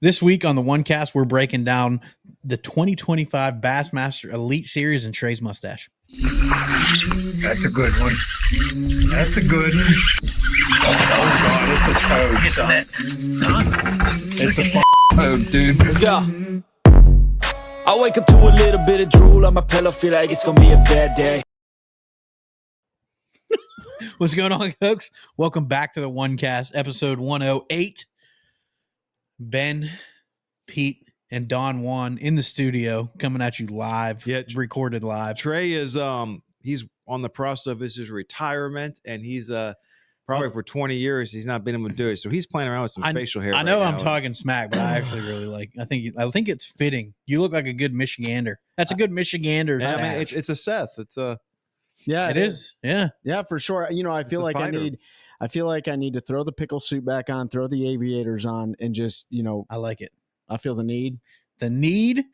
This week on the One Cast, we're breaking down the 2025 Bassmaster Elite Series and Trey's Mustache. That's a good one. That's a good one. Oh, God, it's a toad, son. It's a toad, dude. Let's go. I wake up to a little bit of drool on my pillow, feel like it's gonna be a bad day. What's going on, folks? Welcome back to the One Cast, episode 108. Ben, Pete, and Don Juan in the studio, coming at you live, recorded live. Trey is he's on the process of his retirement, and he's probably for 20 years he's not been able to do it. So he's playing around with some facial hair. I know I'm talking smack, but I actually really like. I think it's fitting. You look like a good Michigander. That's a good Michigander. Yeah, I mean, it's a Seth. It's a it is. Yeah, for sure. You know, I feel like I need to throw the pickle suit back on, throw the aviators on, and just, you know, I like it. I feel the need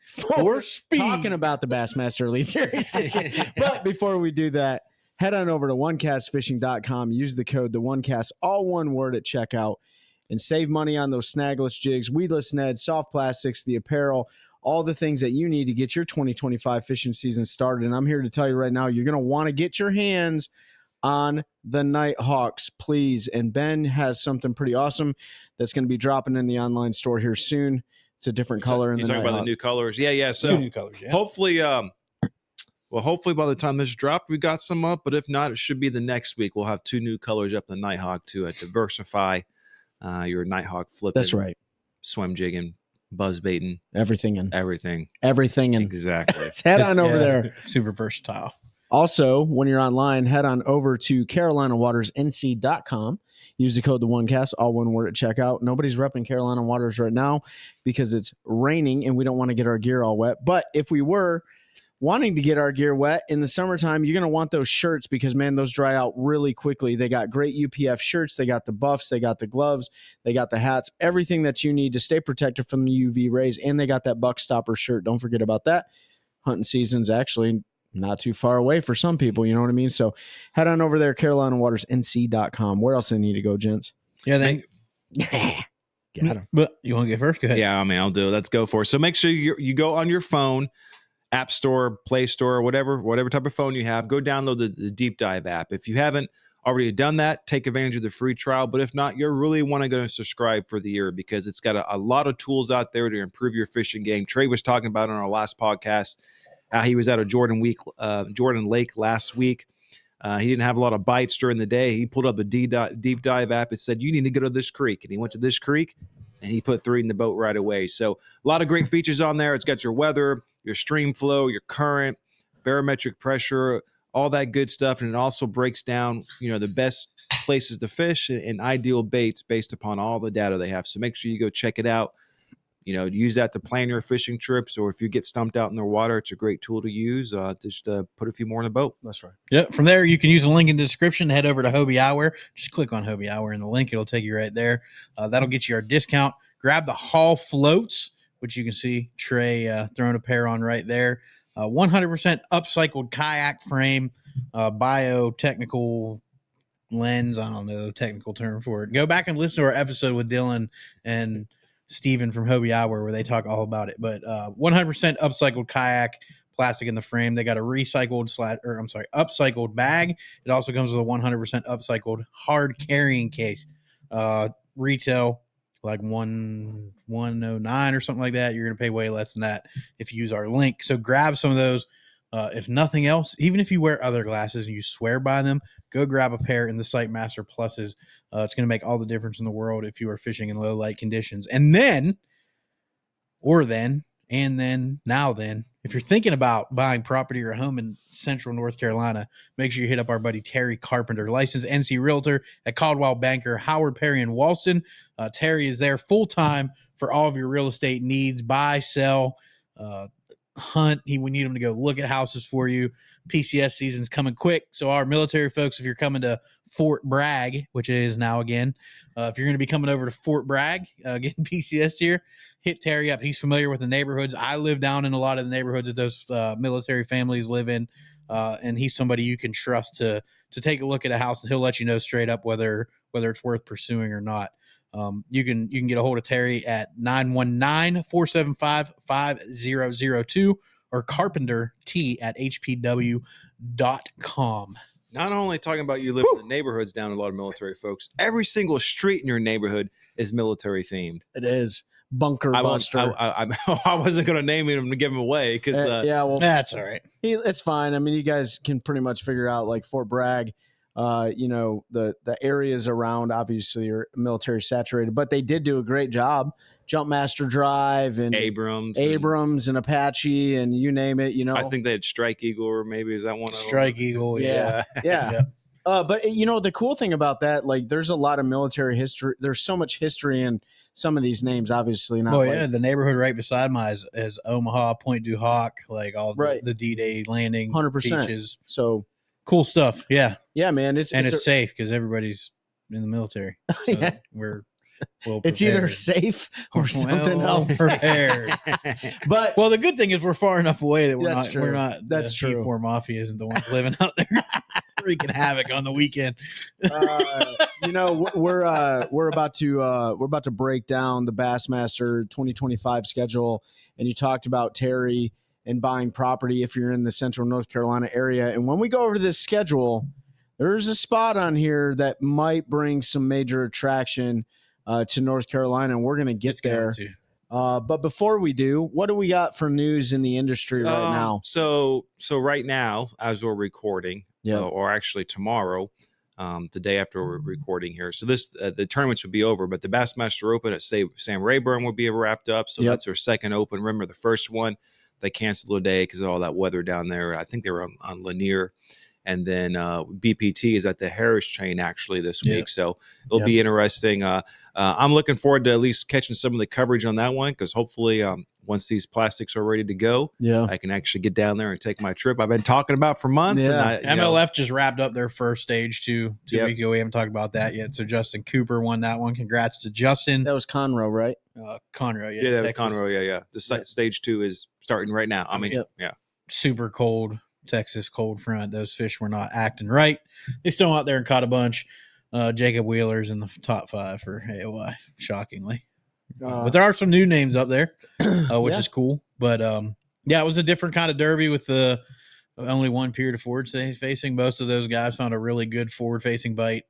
for speed. Talking about the Bassmaster Elite Series. But before we do that, head on over to onecastfishing.com. Use the code the OneCast, all one word at checkout, and save money on those snagless jigs, weedless nets, soft plastics, the apparel, all the things that you need to get your 2025 fishing season started. And I'm here to tell you right now, you're going to want to get your hands on the Nighthawks, please. And Ben has something pretty awesome that's going to be dropping in the online store here soon. It's a different color. You're talking about the new colors. Yeah. So new colors, yeah. Hopefully by the time this dropped, we got some up. But if not, it should be the next week. We'll have two new colors up in the Nighthawk to diversify your Nighthawk flipping. That's right. Swim jigging, buzz baiting, everything. Exactly. Let's head on over there. Super versatile. Also, when you're online, head on over to CarolinaWatersNC.com. Use the code the OneCast, all one word at checkout. Nobody's repping Carolina Waters right now because it's raining and we don't want to get our gear all wet. But if we were wanting to get our gear wet in the summertime, you're going to want those shirts because, man, those dry out really quickly. They got great UPF shirts. They got the buffs. They got the gloves. They got the hats. Everything that you need to stay protected from the UV rays. And they got that buck stopper shirt. Don't forget about that. Hunting season's actually not too far away for some people, you know what I mean? So head on over there, CarolinaWatersNC.com. Where else do I need to go, gents? Yeah, Got him. But you want to get first? Go ahead. Yeah, I mean, I'll do it. Let's go for it. So make sure you go on your phone, App Store, Play Store, whatever type of phone you have. Go download the Deep Dive app. If you haven't already done that, take advantage of the free trial. But if not, you really want to go and subscribe for the year because it's got a lot of tools out there to improve your fishing game. Trey was talking about it on our last podcast. He was out of Jordan Lake last week. He didn't have a lot of bites during the day. He pulled up the Deep Dive app and said, you need to go to this creek. And he went to this creek, and he put 3 in the boat right away. So a lot of great features on there. It's got your weather, your stream flow, your current, barometric pressure, all that good stuff. And it also breaks down, the best places to fish and ideal baits based upon all the data they have. So make sure you go check it out. Use that to plan your fishing trips, or if you get stumped out in the water, it's a great tool to use. Just put a few more in the boat. That's right. Yeah. From there, you can use the link in the description. Head over to Hobie Hour. Just click on Hobie Hour in the link. It'll take you right there. That'll get you our discount. Grab the Hall floats, which you can see Trey throwing a pair on right there. 100% upcycled kayak frame, biotechnical lens. I don't know the technical term for it. Go back and listen to our episode with Dylan and Steven from Hobie Hour where they talk all about it. But 100% upcycled kayak, plastic in the frame. They got a upcycled bag. It also comes with a 100% upcycled hard carrying case. Retail like $109 or something like that. You're going to pay way less than that if you use our link. So grab some of those. If nothing else, even if you wear other glasses and you swear by them, go grab a pair in the Sightmaster Pluses. It's going to make all the difference in the world if you are fishing in low light conditions. And then, if you're thinking about buying property or a home in central North Carolina, make sure you hit up our buddy Terry Carpenter, licensed NC Realtor at Caldwell Banker, Howard Perry in Walston. Terry is there full time for all of your real estate needs, buy, sell, hunt. We need him to go look at houses for you. PCS season's coming quick. So our military folks, if you're coming to Fort Bragg, which it is now again, if you're going to be coming over to Fort Bragg, getting PCS here, hit Terry up. He's familiar with the neighborhoods. I live down in a lot of the neighborhoods that those military families live in. And he's somebody you can trust to take a look at a house, and he'll let you know straight up whether it's worth pursuing or not. You can get a hold of Terry at 919-475-5002 or carpentert@hpw.com. Not only talking about you live in the neighborhoods down a lot of military folks, every single street in your neighborhood is military themed. It is Bunker I Buster. I wasn't going to name him to give him away because yeah, well, That's all right. it's fine. I mean, you guys can pretty much figure out like Fort Bragg. The areas around obviously are military saturated, but they did do a great job. Jumpmaster Drive and Abrams and Apache and you name it. I think they had Strike Eagle, or maybe is that one of them? Strike Eagle. Yeah. Yep. But the cool thing about that, like, there's a lot of military history. There's so much history in some of these names. Obviously, not. Well, yeah, the neighborhood right beside mine is Omaha, Point du Hoc, like all the D-Day landing, 100%. beaches. So cool stuff. Yeah, man. It's safe because everybody's in the military. So we're well it's either safe or something else. Prepared. But the good thing is we're far enough away that we're That's not. We're true. not. That's the true. G4 Mafia isn't the one living out there wreaking havoc on the weekend. we're about to break down the Bassmaster 2025 schedule, and you talked about Terry and buying property if you're in the central North Carolina area. And when we go over this schedule, there's a spot on here that might bring some major attraction to North Carolina, and we're going to get there. But before we do, what do we got for news in the industry right now? So right now, as we're recording, or actually tomorrow, the day after we're recording here. So the tournaments would be over, but the Bassmaster Open at Sam Rayburn will be wrapped up. So that's their second Open. Remember the first one, they canceled a day because of all that weather down there. I think they were on Lanier. And then BPT is at the Harris Chain actually this week. So it'll be interesting. I'm looking forward to at least catching some of the coverage on that one because hopefully once these plastics are ready to go, I can actually get down there and take my trip I've been talking about for months. Yeah. And MLF just wrapped up their first stage two weeks ago. We haven't talked about that yet. So Justin Cooper won that one. Congrats to Justin. That was Conroe, right? Conroe, yeah. Yeah, that was Conroe, yeah. The stage 2 is starting right now. I mean, super cold. Texas cold front. Those fish were not acting right. They still out there and caught a bunch. Jacob Wheeler's in the top 5 for AOY, shockingly. But there are some new names up there, which is cool. But it was a different kind of derby with the only one period of forward facing. Most of those guys found a really good forward facing bite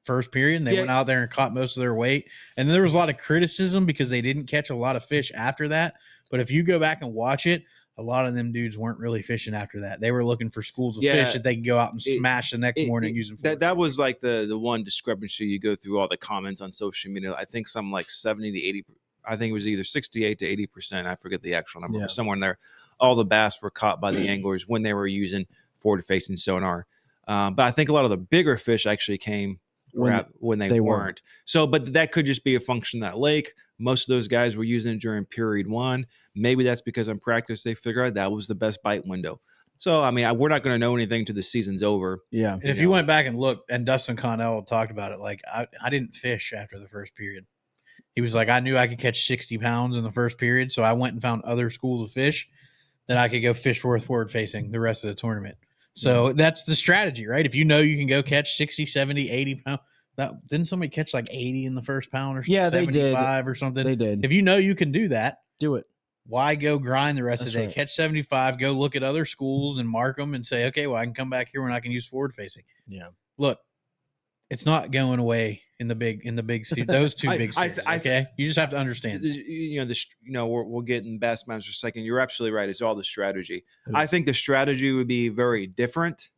first period, and they went out there and caught most of their weight. And then there was a lot of criticism because they didn't catch a lot of fish after that. But if you go back and watch it, a lot of them dudes weren't really fishing after that. They were looking for schools of fish that they could go out and smash the next morning using. That was like the one discrepancy. You go through all the comments on social media. I think some like 70 to 80. I think it was either 68 to 80%. I forget the actual number, but somewhere in there, all the bass were caught by the anglers when they were using forward-facing sonar. But I think a lot of the bigger fish actually came when they weren't. So, but that could just be a function of that lake. Most of those guys were using it during period 1. Maybe that's because in practice they figured out that was the best bite window. So, I mean, we're not going to know anything till the season's over. Yeah. And if you went back and looked, and Dustin Connell talked about it, like I didn't fish after the first period. He was like, I knew I could catch 60 pounds in the first period, so I went and found other schools of fish that I could go fish forward facing the rest of the tournament. So that's the strategy, right? If you know you can go catch 60, 70, 80 pounds. Didn't somebody catch like 80 in the first pound or 75 or something? They did. If you know you can do that, do it. Why go grind the rest of the day? Right. Catch 75, go look at other schools and mark them and say, okay, well, I can come back here when I can use forward facing. Yeah. Look, it's not going away in the big those two big series. Okay, you just have to understand. We'll get in Bassmaster second. You're absolutely right. It's all the strategy. I think the strategy would be very different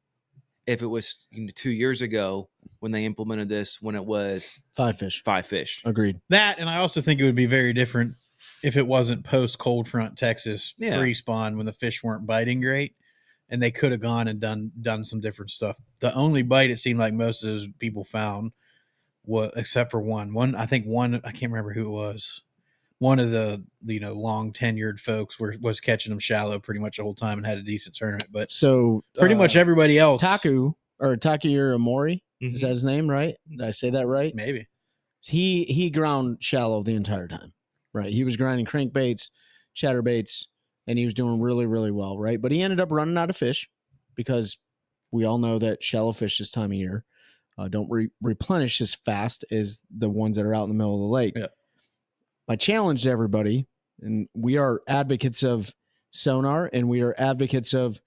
if it was 2 years ago when they implemented this, when it was 5 fish. Agreed. That, and I also think it would be very different if it wasn't post cold front Texas pre-spawn when the fish weren't biting great. And they could have gone and done some different stuff. The only bite it seemed like most of those people found was, except for one, I can't remember who it was. One of the long tenured folks was catching them shallow pretty much the whole time and had a decent tournament. But so pretty much everybody else, Takahiro Amori, is that his name, right? Did I say that right? Maybe. He ground shallow the entire time, right? He was grinding crankbaits, chatterbaits. And he was doing really, really well, right? But he ended up running out of fish because we all know that shallow fish this time of year. don't replenish as fast as the ones that are out in the middle of the lake. Yeah. My challenge to everybody, and we are advocates of Sonar, and we are advocates of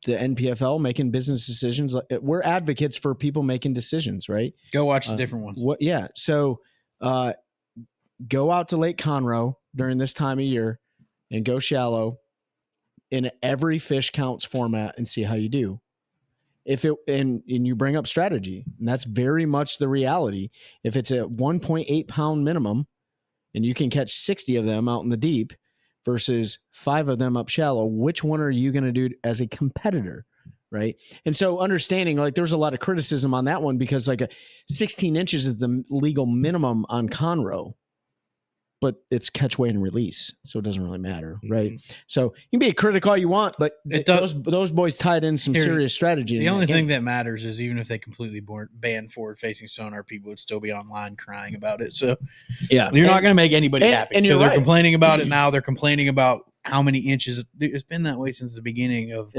the NPFL making business decisions. We're advocates for people making decisions, right? Go watch the different ones. Yeah. So go out to Lake Conroe during this time of year and go shallow in every fish counts format and see how you do. And you bring up strategy, and that's very much the reality. If it's a 1.8 pound minimum and you can catch 60 of them out in the deep versus 5 of them up shallow, which one are you going to do as a competitor? Right. And so understanding, like, there's a lot of criticism on that one because like 16 inches is the legal minimum on Conroe, but it's catch, weight, and release. So it doesn't really matter. Right. So you can be a critic all you want, but those boys tied in some serious strategy. The only thing that matters is even if they completely ban forward facing sonar, people would still be online crying about it. So yeah, you're not going to make anybody happy. And so they're right. complaining about it now. They're complaining about how many inches. It's been that way since the beginning of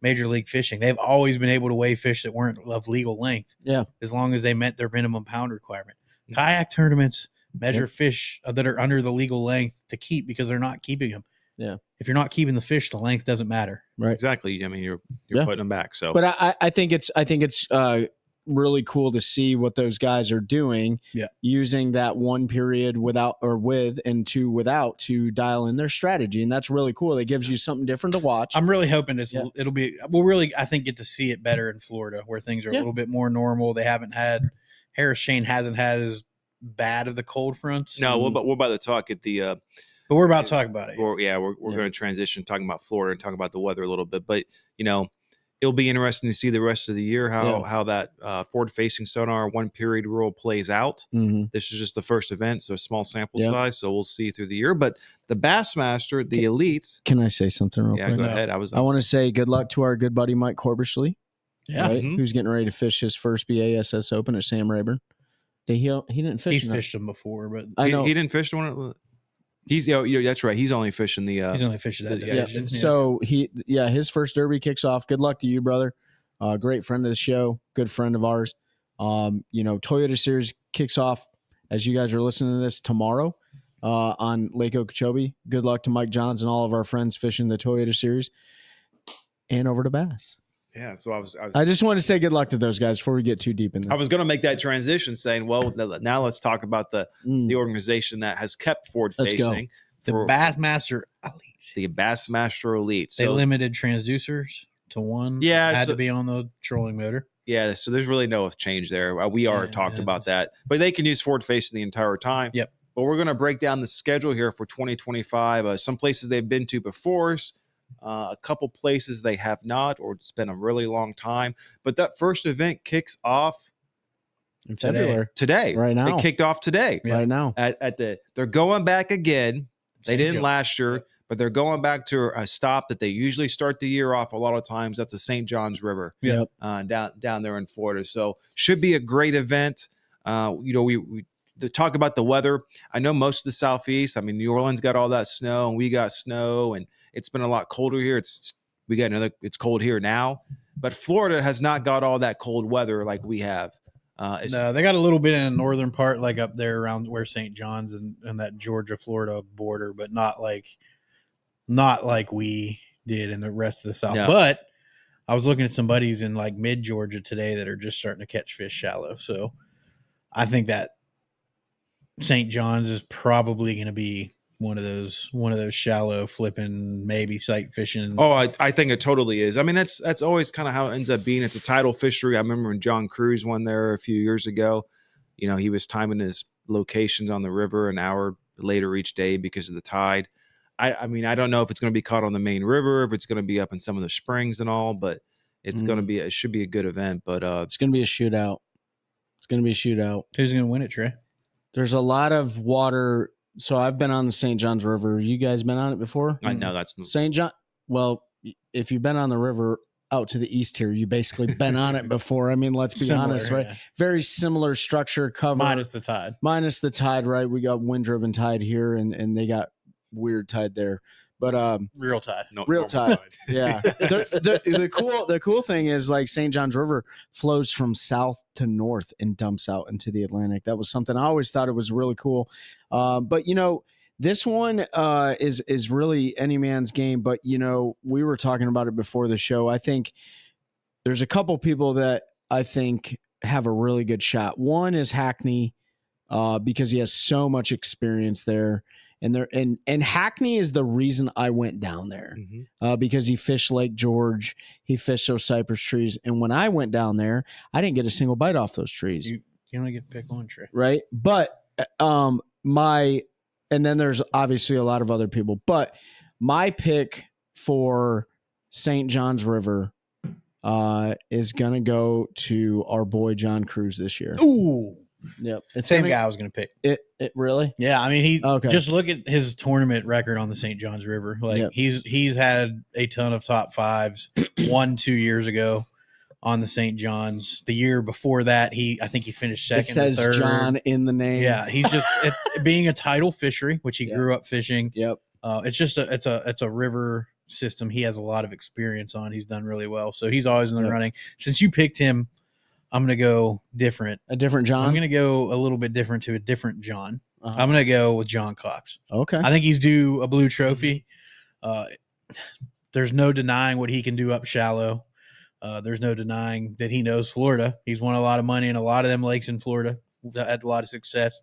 Major League Fishing. They've always been able to weigh fish that weren't of legal length. Yeah. As long as they met their minimum pound requirement. Kayak tournaments measure fish that are under the legal length to keep because they're not keeping them. Yeah. If you're not keeping the fish, the length doesn't matter. Right. Exactly. I mean, you're putting them back. So, but I think it's really cool to see what those guys are doing. Yeah. Using that one period without to dial in their strategy. And that's really cool. It gives you something different to watch. I'm really hoping we'll really, I think, get to see it better in Florida where things are a little bit more normal. They haven't had, Harris Shane hasn't had as bad of the cold fronts. No, we're about to talk at the, but we're about to talk about it. We're going to transition talking about Florida and talk about the weather a little bit, but it'll be interesting to see the rest of the year how that forward-facing sonar one period rule plays out. Mm-hmm. This is just the first event, so a small sample size, so we'll see through the year. But the Bassmaster, the elites. Can I say something real quick? Go ahead. I want to say good luck to our good buddy Mike Corbishley, who's getting ready to fish his first BASS Open at Sam Rayburn. He didn't fish. He's fished them before, but I know he didn't fish one. He's that's right. He's only fishing the. He's only fishing that division. Yeah. So his first derby kicks off. Good luck to you, brother. Great friend of the show, good friend of ours. Toyota Series kicks off as you guys are listening to this tomorrow on Lake Okeechobee. Good luck to Mike Johns and all of our friends fishing the Toyota Series. And over to Bass. Yeah, so I just want to say good luck to those guys before we get too deep in this. I was going to make that transition saying, well, now let's talk about the organization that has kept forward-facing. The Bassmaster Elites. The Bassmaster Elites. They limited transducers to one. Yeah. Had to be on the trolling motor. Yeah, so there's really no change there. We already talked about that. But they can use forward-facing the entire time. Yep. But we're going to break down the schedule here for 2025. Some places they've been to before. A couple places they have not, or it's been a really long time. But that first event kicks off in February. Today. Right now. It kicked off today. Yeah. Right now. They're going back again. They didn't last year, but they're going back to a stop that they usually start the year off a lot of times. That's the St. Johns River. Yep. Down there in Florida. So should be a great event. We talk about the weather. I know most of the Southeast, New Orleans got all that snow and we got snow and it's been a lot colder here. It's cold here now, but Florida has not got all that cold weather like we have. No, they got a little bit in the northern part, like up there around where St. John's and that Georgia-Florida border, but not like we did in the rest of the South. Yeah. But I was looking at some buddies in like mid-Georgia today that are just starting to catch fish shallow. So I think that St. John's is probably going to be one of those shallow flipping, maybe sight fishing. Oh, I think it totally is. That's always kind of how it ends up being. It's a tidal fishery. I remember when John Cruz won there a few years ago, he was timing his locations on the river an hour later each day because of the tide. I don't know if it's going to be caught on the main river, if it's going to be up in some of the springs and all, but it's going to be, it should be a good event, but it's going to be a shootout. Who's going to win it, Trey? There's a lot of water. So I've been on the St. Johns River. You guys been on it before? I know that's St. John. Well, if you've been on the river out to the east here, you basically been on it before. Let's be honest, right? Yeah. Very similar structure, cover. Minus the tide, right? We got wind-driven tide here, and they got weird tide there. But Real tide. No, real normal tide. Yeah. The cool thing is like St. John's River flows from south to north and dumps out into the Atlantic. That was something I always thought it was really cool. But this one is really any man's game. But we were talking about it before the show. I think there's a couple people that I think have a really good shot. One is Hackney, because he has so much experience there. And Hackney is the reason I went down there, because he fished Lake George, he fished those cypress trees, and when I went down there, I didn't get a single bite off those trees. You only get to pick one tree, right? But and then there's obviously a lot of other people, but my pick for St. John's River is gonna go to our boy John Cruz this year. Ooh. Yep. It's Same guy I was going to pick. It really? Yeah, I mean, Okay. Just look at his tournament record on the St. John's River. Like Yep. he's had a ton of top fives. 2 years ago on the St. John's. The year before that, I think he finished second. It says or third. John in the name. Yeah, he's just being a tidal fishery, which he grew up fishing. Yep. It's just it's a river system. He has a lot of experience on. He's done really well, so he's always in the running. Since you picked him, I'm going to go different. A different John? I'm going to go a little bit different to a different John. Uh-huh. I'm going to go with John Cox. Okay. I think he's due a blue trophy. There's no denying what he can do up shallow. There's no denying that he knows Florida. He's won a lot of money in a lot of them lakes in Florida. Had a lot of success.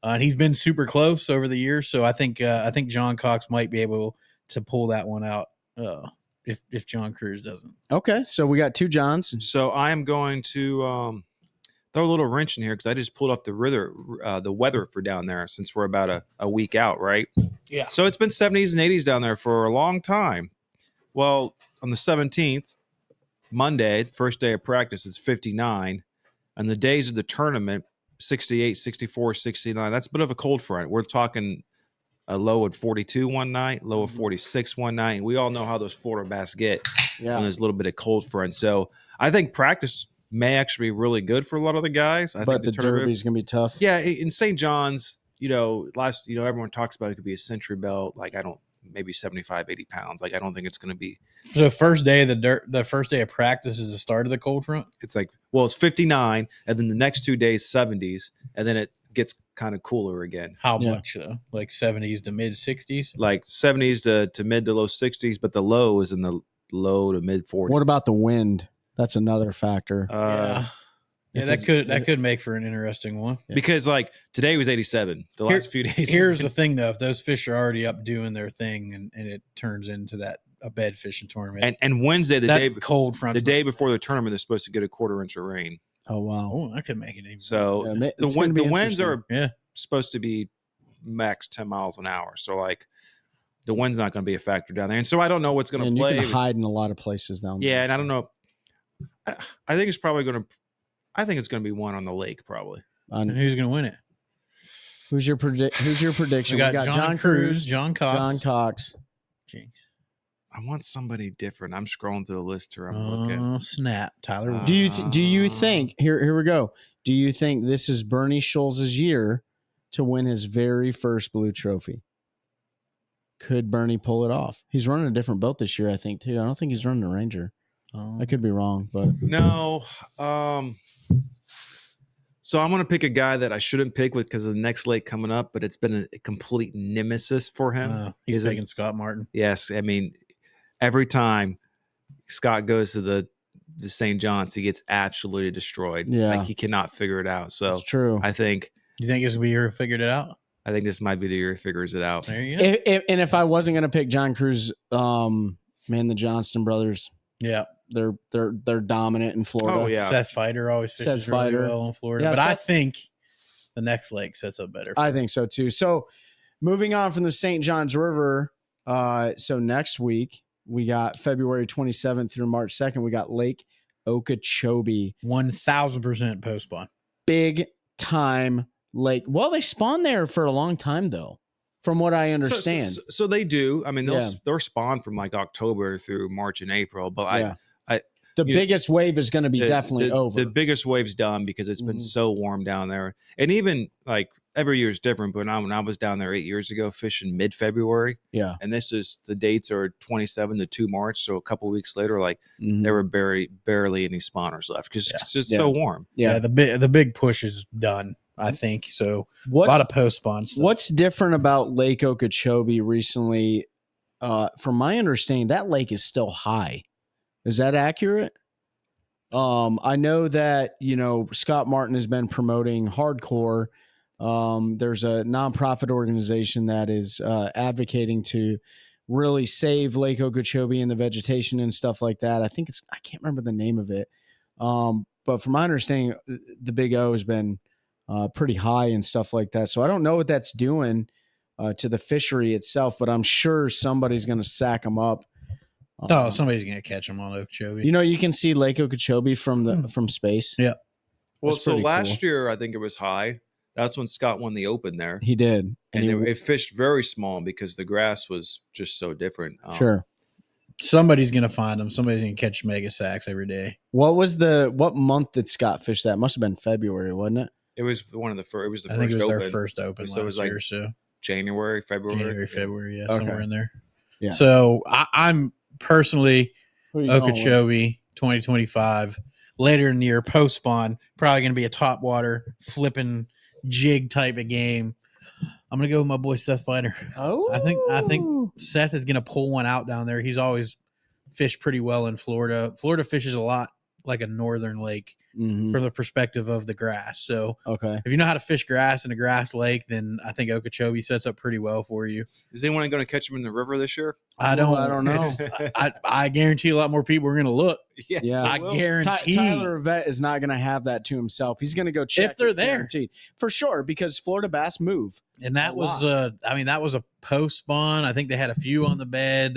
And he's been super close over the years. So I think John Cox might be able to pull that one out if John Cruz doesn't. Okay, so we got two Johns. So I am going to throw a little wrench in here because I just pulled up the weather for down there since we're about a week out, right? Yeah. So it's been 70s and 80s down there for a long time. Well, on the 17th, Monday, the first day of practice, it's 59. And the days of the tournament, 68, 64, 69. That's a bit of a cold front. We're talking a low of 42 one night, low of 46 one night. And we all know how those Florida bass get when there's a little bit of cold front. So I think practice may actually be really good for a lot of the guys. But the Derby's going to be tough. Yeah, in St. John's, everyone talks about it could be a century belt. Like, maybe 75, 80 pounds. Like, I don't think it's going to be. So the first day of practice is the start of the cold front? It's like, well, it's 59, and then the next 2 days, 70s, and then it gets kind of cooler again. How much, though? Like 70s to mid 60s? Like 70s to mid to low 60s, but the low is in the low to mid 40s. What about the wind? That's another factor. Yeah, that could make for an interesting one. Because like today was 87. The last few days. Here's the thing, though: if those fish are already up doing their thing, and it turns into a bed fishing tournament, and Wednesday, the day before the tournament, they're supposed to get a quarter-inch of rain. Oh wow! Oh, that could make it even. So the winds are supposed to be max 10 miles an hour. So like the wind's not going to be a factor down there, and so I don't know what's going to play. You can hide in a lot of places down there. Yeah, and I don't know. I think it's probably going to. I think it's going to be one on the lake, probably. And who's going to win it? Who's your prediction? We got John Cruz, John Cox. Jinx. I want somebody different. I'm scrolling through the list here. I'm looking. Snap, Tyler. Do you think here we go? Do you think this is Bernie Schultz's year to win his very first blue trophy? Could Bernie pull it off? He's running a different boat this year, I think, too. I don't think he's running a Ranger. I could be wrong, but no. So I'm going to pick a guy that I shouldn't pick because of the next lake coming up, but it's been a complete nemesis for him. He's picking Scott Martin. Yes. I mean, every time Scott goes to the St. John's, he gets absolutely destroyed. Yeah. Like he cannot figure it out. So that's true. I think. You think this will be your figured it out? I think this might be the year he figures it out. There you go. If I wasn't going to pick John Cruz, the Johnston brothers. Yeah. They're dominant in Florida. Oh, yeah. Seth Fider always fishes really well in Florida. Yeah, but I think the next lake sets up better. I think so too. So moving on from the St. John's River. So next week we got February 27th through March 2nd. We got Lake Okeechobee. 1,000% post spawn. Big time lake. Well, they spawn there for a long time though. From what I understand. So they do. I mean, they'll spawn from like October through March and April. But the biggest wave is going to be definitely over. The biggest wave's done because it's been so warm down there. And even like every year is different, but when I was down there 8 years ago fishing mid-February, Yeah. and the dates are 27 to 2 March, so a couple weeks later, like Mhm. there were barely any spawners left because it's so warm. Yeah. The big push is done, I think. So a lot of post spawn stuff. What's different about Lake Okeechobee recently? From my understanding, that lake is still high. Is that accurate? I know that, Scott Martin has been promoting hardcore. There's a nonprofit organization that is advocating to really save Lake Okeechobee and the vegetation and stuff like that. I can't remember the name of it. But from my understanding, the Big O has been pretty high and stuff like that. So I don't know what that's doing to the fishery itself, but I'm sure somebody's going to sack them up. Somebody's gonna catch them on Okeechobee. You can see Lake Okeechobee from space. Yeah. Well, That's so pretty last cool. year I think it was high. That's when Scott won the Open there, He did, and it fished very small because the grass was just so different. Sure. Somebody's gonna find them. Somebody's gonna catch mega sacks every day. What month did Scott fish that? Must have been February, wasn't it? It was one of the first. It was the I first think it was Open. their first Open So it was last like year. So January, February. February, Okay. somewhere in there. Yeah. So I'm personally Who are you going with? Okeechobee 2025 later in the year post spawn, probably going to be a top water flipping jig type of game. I'm going to go with my boy Seth Fider. Oh, I think Seth is going to pull one out down there. He's always fished pretty well in Florida. Florida fishes a lot like a northern lake Mhm. from the perspective of the grass. So Okay. if you know how to fish grass in a grass lake, then I think Okeechobee sets up pretty well for you. Is anyone going to catch him in the river this year? I don't know. it's- I guarantee a lot more people are going to look. Yes, Yeah. they I will. guarantee. Tyler Vet is not going to have that to himself. He's going to go check If they're it, there. guaranteed. For sure, because Florida bass move. And that A was, lot. that was a post spawn. I think they had a few on the bed.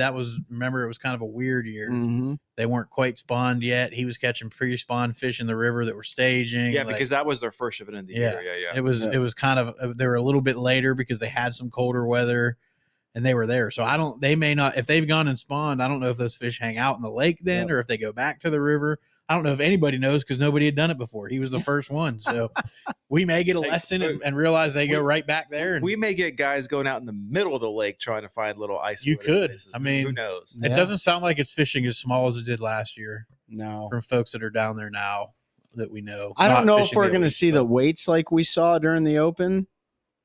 Remember, it was kind of a weird year. Mm-hmm. They weren't quite spawned yet. He was catching pre-spawn fish in the river that were staging. Yeah, Like, because that was their first event of the year. Yeah. it was kind of, they were a little bit later because they had some colder weather and they were there. So they may not, if they've gone and spawned, I don't know if those fish hang out in the lake then or if they go back to the river. I don't know if anybody knows because nobody had done it before. He was the first one. So we may get a lesson and realize they go right back there. And We may get guys going out in the middle of the lake trying to find little ice. You could. places. I mean, who knows? it Yeah. doesn't sound like it's fishing as small as it did last year No. from folks that are down there now that we know. I don't Not know if fishing we're the going to elite, see the but weights like we saw during the Open.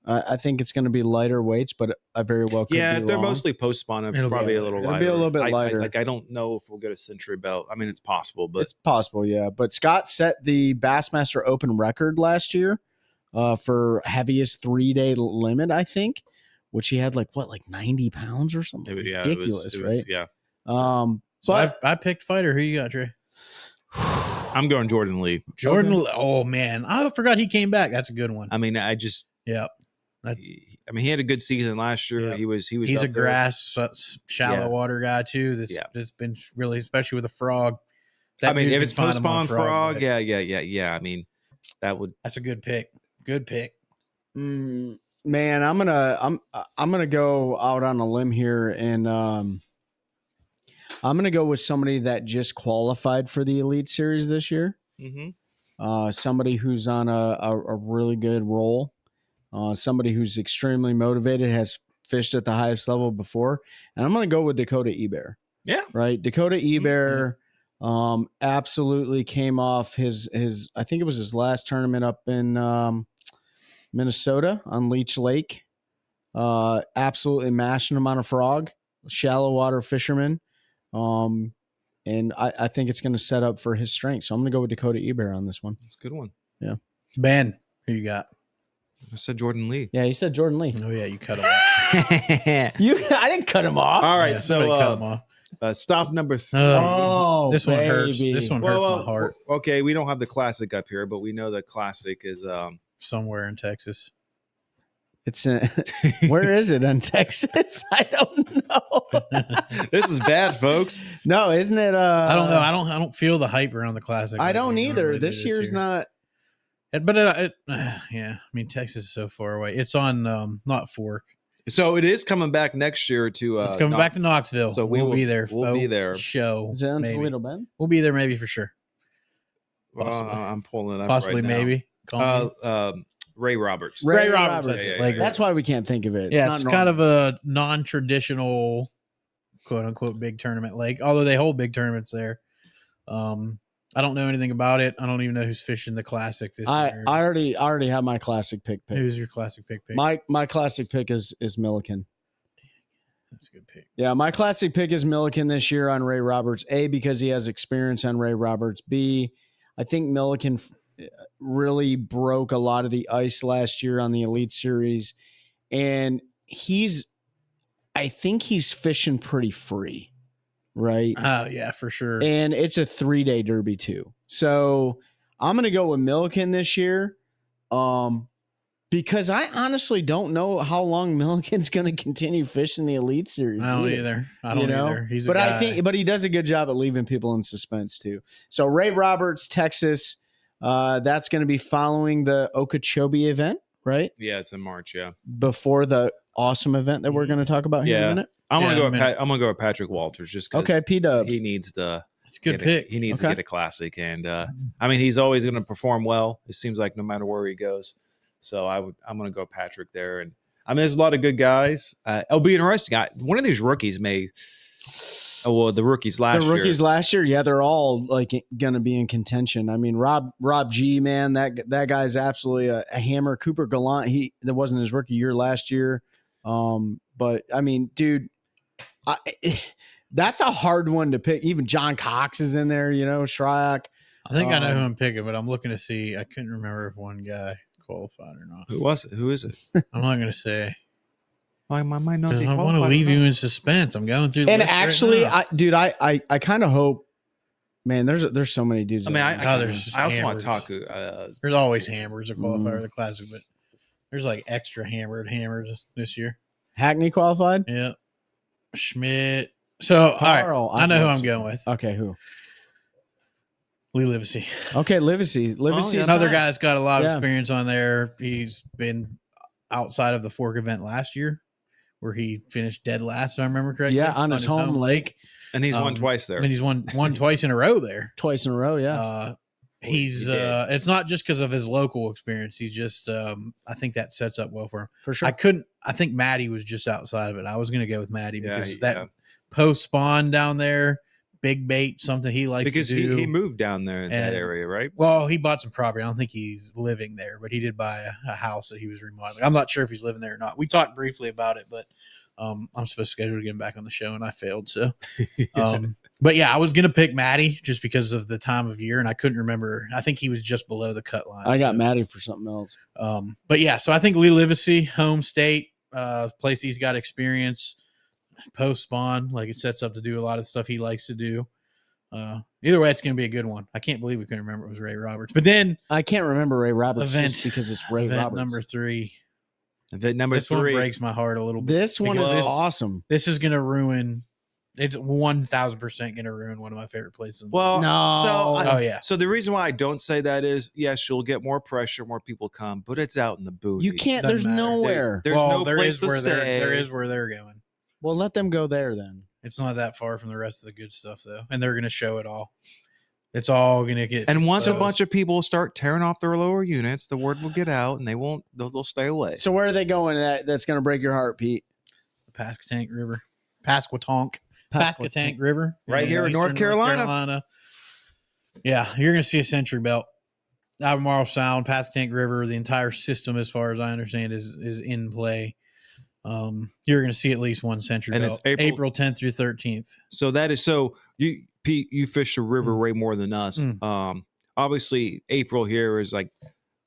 I think it's going to be lighter weights, but I very well could Yeah, be they're wrong. mostly post spawn. It'll be Probably a a little It'll lighter. be a little bit I lighter. I don't know if we'll get a century belt. I mean, it's possible, but It's possible, yeah. But Scott set the Bassmaster Open record last year for heaviest 3-day limit, I think, which he had like 90 pounds or something. it Ridiculous, was, right? Yeah, so But I picked Fider. Who you got, Trey? I'm going Jordan Lee. Jordan. Oh man, I forgot he came back. That's a good one. I mean, I just, Yeah, I mean, he had a good season last year. Yeah. He was. he's up a there. grass, shallow Yeah. water guy too. That's been really, especially with a frog. I mean, dude if can it's find post him on spawn frog, but yeah. I mean, that would. that's a good pick. Good pick. man, I'm gonna go out on a limb here, and I'm gonna go with somebody that just qualified for the Elite Series this year. Mm-hmm. Somebody who's on a really good roll, somebody who's extremely motivated, has fished at the highest level before, and I'm gonna go with Dakota Ebear. Yeah. Right, Dakota Ebear. Absolutely came off his I think it was his last tournament up in Minnesota on Leech Lake. Absolutely mashing him on a frog, shallow water fisherman. And I think it's going to set up for his strength. So I'm going to go with Dakota Ebear on this one. That's a good one. Ben, who you got? I said Jordan Lee. Yeah, you said Jordan Lee. Oh yeah, you cut him off. I didn't cut him off. All right, Yeah, somebody cut him so off. stop number 3. Oh, this one hurts. baby. This one hurts my heart. Okay, we don't have the classic up here, but we know the classic is Somewhere in Texas. It's where is it in Texas? I don't know. this is bad, folks. No, isn't it? I don't know. I don't feel the hype around the classic. I like don't we either. normally do This year's year. not. But yeah. I mean, Texas is so far away. It's on not Fork. So it is coming back next year to. It's coming back to Knoxville. So we'll be there. We'll be there. Show. Is it on maybe. Toledo Bend? We'll be there maybe for sure. Possibly. I'm pulling it up. Possibly right now. maybe. Call me. Ray Roberts. Ray Roberts. That's Yeah, his yeah, leg. yeah. That's why we can't think of it. Yeah, not it's normal. kind of a non-traditional, quote unquote, big tournament lake. Although they hold big tournaments there. I don't know anything about it. I don't even know who's fishing the classic this year. I already have my classic pick. Who's your classic pick? My classic pick is Milliken. That's a good pick. Yeah, my classic pick is Milliken this year on Ray Roberts. A, because he has experience on Ray Roberts. B, I think Milliken really broke a lot of the ice last year on the Elite Series. And I think he's fishing pretty free, right? Oh, yeah, for sure. And it's a 3-day derby too. So I'm going to go with Milliken this year. Because I honestly don't know how long Milliken's going to continue fishing the Elite Series. I don't either. He's but a guy. I think, but he does a good job at leaving people in suspense too. So Ray Roberts, Texas, that's going to be following the Okeechobee event, right? Yeah, it's in March. Yeah, Before the awesome event that we're going to talk about here in a minute. I'm gonna go with Patrick Walters just because. Okay, P-dubs. He needs to. It's a good pick. He needs to get a classic, and I mean he's always going to perform well. It seems like no matter where he goes. So I'm going to go Patrick there, and I mean there's a lot of good guys. It'll be interesting. One of these rookies may. Oh well, the rookies last year. Yeah, they're all like going to be in contention. I mean, Rob G, man, that guy's absolutely a hammer. Cooper Gallant, that wasn't his rookie year last year. But I mean, dude, that's a hard one to pick. Even John Cox is in there, Shryak. I think I know who I'm picking, but I'm looking to see. I couldn't remember if one guy qualified or not. Who was it? Who is it? I'm not going to say. I might not. I want to leave you in suspense. I'm going through. The and list actually, right now. I kind of hope. Man, there's so many dudes. I mean, I also want to hammers. talk. There's always hammers a qualifier of the classic, but there's like extra hammers this year. Hackney qualified. Yeah, Schmidt. So all Carl, right, I know who I'm going with. Okay, who? Lee Livesey. Okay, Livesey. Livesey is Another guy that's got a lot of Yeah. experience on there. He's been outside of the Fork event last year, where he finished dead last, if I remember correctly. Yeah, on his home lake. And he's won twice there. And he's won twice in a row there. Twice in a row, yeah. He's it's not just because of his local experience. He's just I think that sets up well for him. For sure. I think Maddie was just outside of it. I was gonna go with Maddie because that yeah. post spawn down there, big bait, something he likes Because to do. he moved down there in that And- area, right? Well, he bought some property. I don't think he's living there, but he did buy a house that he was remodeling. I'm not sure if he's living there or not. We talked briefly about it, but I'm supposed to schedule to get him back on the show, and I failed. So, but yeah, I was gonna pick Maddie just because of the time of year, and I couldn't remember. I think he was just below the cut line. I got Maddie for something else. But yeah, so I think Lee Livesey, home state, place he's got experience, post spawn, like it sets up to do a lot of stuff he likes to do. Either way, it's going to be a good one. I can't believe we couldn't remember it was Ray Roberts. But then I can't remember Ray Roberts Event- just because it's Ray event Roberts. number 3. Event number This 3. one breaks my heart a little bit. This one is because awesome. This is going to ruin. It's 1,000% going to ruin one of my favorite places. In the Well, world. No. Oh yeah. So the reason why I don't say that is, yes, you'll get more pressure, more people come, but it's out in the booth. You can't. Doesn't There's matter. nowhere. There's no place to stay. There is where they're going. Well, let them go there then. It's not that far from the rest of the good stuff though, and they're going to show it all. It's all going to get. And once a exposed. bunch of people start tearing off their lower units, the word will get out, and they'll stay away. So where are they going? That's going to break your heart, Pete. the Pasquotank River, Pasquotank River, Right here in North Carolina. Yeah, you're going to see a Century Belt, Albemarle Sound, Pasquotank River. The entire system, as far as I understand, is in play. You're going to see at least one Century And Belt. it's April 10th through 13th. So that is you, Pete. You fish the river way more than us. Obviously, April here is like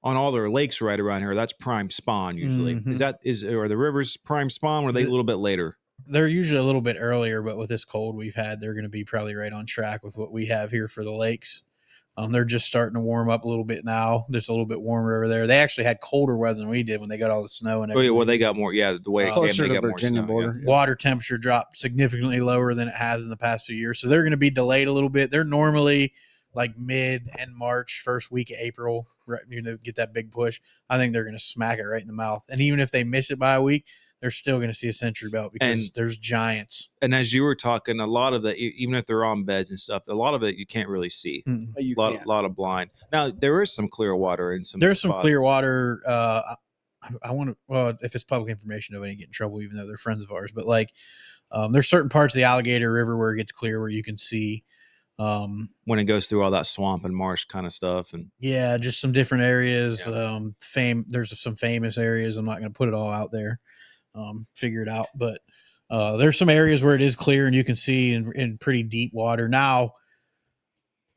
on all their lakes right around here. That's prime spawn usually. Mhm. Are the rivers prime spawn? Or are they a little bit later? They're usually a little bit earlier, but with this cold we've had, they're going to be probably right on track with what we have here for the lakes. They're just starting to warm up a little bit now. There's a little bit warmer over there. They actually had colder weather than we did when they got all the snow and Oh yeah, everything. well they got more. Yeah, the way it came, Closer they to got more Virginia snow, border. yeah. Water temperature dropped significantly lower than it has in the past few years. So they're going to be delayed a little bit. They're normally like mid and March, first week of April, right, get that big push. I think they're going to smack it right in the mouth. And even if they miss it by a week, they're still going to see a century belt because And- there's giants. And as you were talking, a lot of the, even if they're on beds and stuff, a lot of it you can't really see. Mm-mm. You A can't. lot of blind. Now there is some clear water and some. There's some spots. clear water. I want to. Well, if it's public information, nobody get in trouble, even though they're friends of ours. But like, there's certain parts of the Alligator River where it gets clear, where you can see. When it goes through all that swamp and marsh kind of stuff, and Yeah, just some different areas. Yeah. There's some famous areas. I'm not going to put it all out there. Figure it out, but there's some areas where it is clear and you can see in pretty deep water. Now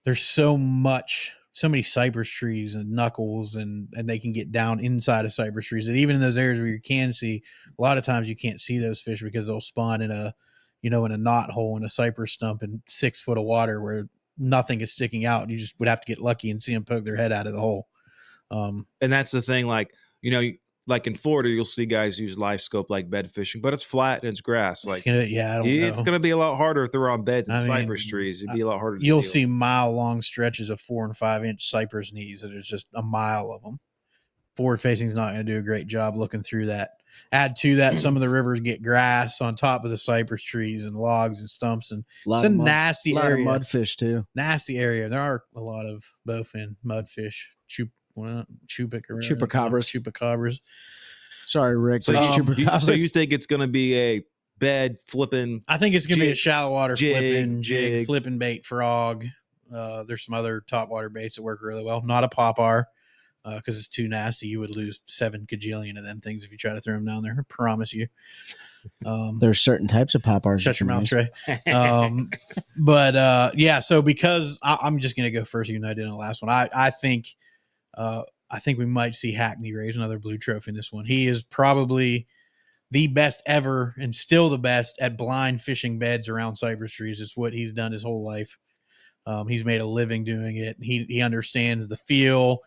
there's so many cypress trees and knuckles, and they can get down inside of cypress trees. And even in those areas where you can see, a lot of times you can't see those fish because they'll spawn in a knot hole in a cypress stump in 6 foot of water where nothing is sticking out. You just would have to get lucky and see them poke their head out of the hole. and that's the thing. Like like in Florida, you'll see guys use live scope like bed fishing, but it's flat and it's grass. Like I don't know. it's going to be a lot harder if they're on beds and I mean, cypress trees. It'd be a lot harder. You'll to see mile-long stretches of 4 and 5 inch cypress knees that is just a mile of them. Forward facing is not going to do a great job looking through that. Add to that, some of the rivers get grass on top of the cypress trees and logs and stumps, and it's a nasty area. A lot of mudfish too. Nasty area. There are a lot of bowfin, mudfish, chupacabras. Sorry, Rick. So, but so you think it's going to be a bed flipping? I think it's going to be a shallow water jig. flipping bait frog. There's some other top water baits that work really well. Not a popar because it's too nasty. You would lose 7 gajillion of them things if you try to throw them down there. I promise you. There's certain types of popars. Shut your mouth, Trey. Yeah. So because I'm just going to go first, even though I did in the last one. I think we might see Hackney raise another blue trophy in this one. He is probably the best ever and still the best at blind fishing beds around cypress trees. It's what he's done his whole life. He's made a living doing it. He understands the feel.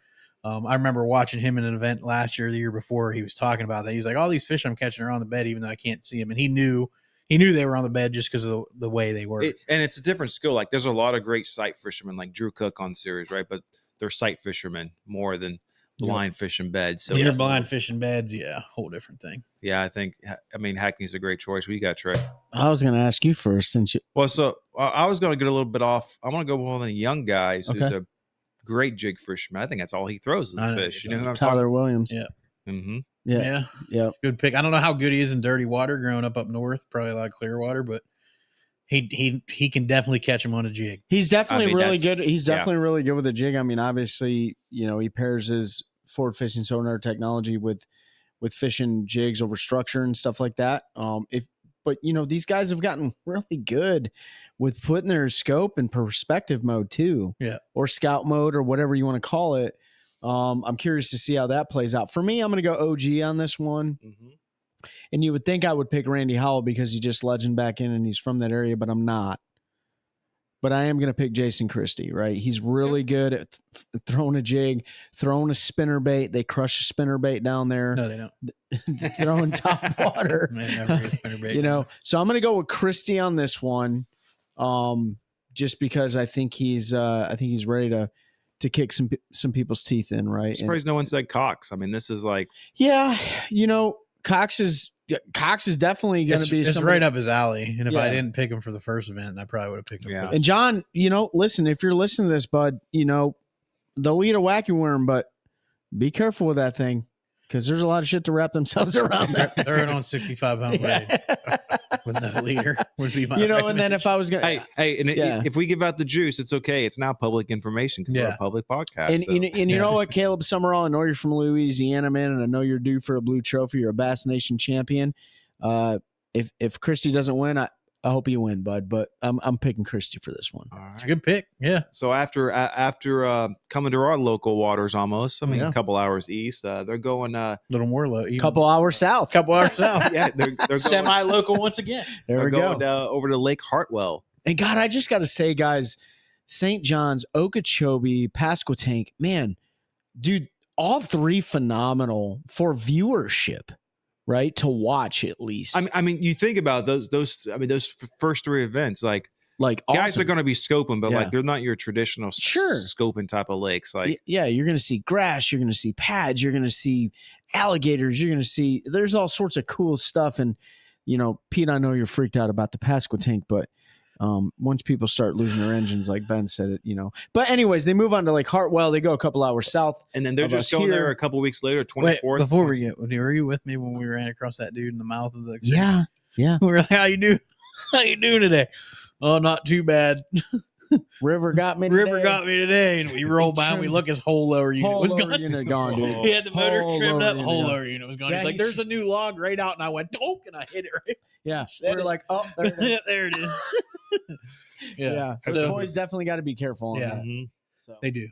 I remember watching him in an event last year, the year before. He was talking about that. He's like, all these fish I'm catching are on the bed, even though I can't see them. And he knew they were on the bed just because of the way they were. And it's a different skill. Like there's a lot of great sight fishermen like Drew Cook on series, right? But they're sight fishermen more than blind fishing beds. So you're blind fishing beds, whole different thing. Yeah, I mean Hackney's a great choice. What you got, Trey? I was going to ask you first, since you. Well, so I was going to get a little bit off. I want to go with one of the young guys who's a great jig fisherman. I think that's all he throws is fish. You know who I'm Tyler talking? Williams. Yeah. Mm-hmm. Yeah. Good pick. I don't know how good he is in dirty water growing up north. Probably a lot of clear water, but he can definitely catch him on a jig. He's definitely really good. He's definitely really good with a jig. I mean, obviously, he pairs his forward facing sonar technology with fishing jigs over structure and stuff like that. But these guys have gotten really good with putting their scope in perspective mode too. Yeah. Or scout mode or whatever you want to call it. I'm curious to see how that plays out. For me, I'm going to go OG on this one. Mm-hmm. And you would think I would pick Randy Howell because he just legend back in and he's from that area, but I'm not. But I am going to pick Jason Christie, right? He's really good at throwing a jig, throwing a spinner bait. They crush a spinner bait down there. No, they don't. Throwing top water. They never get a spinner bait. So I'm going to go with Christie on this one, just because I think he's ready to kick some people's teeth in, right? I'm surprised no one said Cox. I mean, this is like, Cox is definitely going to be. It's right up his alley, and if I didn't pick him for the first event, I probably would have picked him. Yeah. And John, listen, if you're listening to this, bud, they'll eat a wacky worm, but be careful with that thing because there's a lot of shit to wrap themselves around. They're on 65-pound weight with no leader would be my. And then if I was gonna, if we give out the juice, it's okay. It's now public information because we're a public podcast. And you know what, Caleb Summerall, I know you're from Louisiana, man, and I know you're due for a blue trophy. You're a Bass Nation champion. If Christie doesn't win, I hope you win, bud. But I'm picking Christie for this one. All right. It's a good pick. Yeah. So after coming to our local waters, almost, a couple hours east, they're going a little more low. Couple hours south. Yeah, they're going semi-local once again. There we go. Over to Lake Hartwell. And God, I just got to say, guys, St. John's, Okeechobee, Pasquotank, man, dude, all three phenomenal for viewership. Right, to watch at least. I mean, you think about those first three events, like like Guys awesome. are going to be scoping, but Yeah. like they're not your traditional Sure. scoping type of lakes. Like, yeah, you're going to see grass, you're going to see pads, you're going to see alligators, you're going to see, there's all sorts of cool stuff. And, you know, Pete, I know you're freaked out about the Pasquotank, but once people start losing their engines, like Ben said it, you know. But anyways, they move on to like Hartwell. They go a couple hours south. and then they're of just us going here. there a couple weeks later, Wait, 24th. before we get, were you with me when we ran across that dude in the mouth of the creek? Yeah. Yeah. We were like, how you doing? How you doing today? Oh, not too bad. River got me. River today. got me today, and we rolled by and we look, his whole lower unit Whole was lower gone. unit gone, dude. He had the motor Whole trimmed lower up, unit whole gone. lower unit was gone. Yeah, He's like, he- there's a new log right out, and I went, donk, and I hit it right. Yeah. Said We're it. like, oh, there it is. There it is. Yeah. So, So- boys definitely got to be careful on Yeah. that. Mhm. So. They do.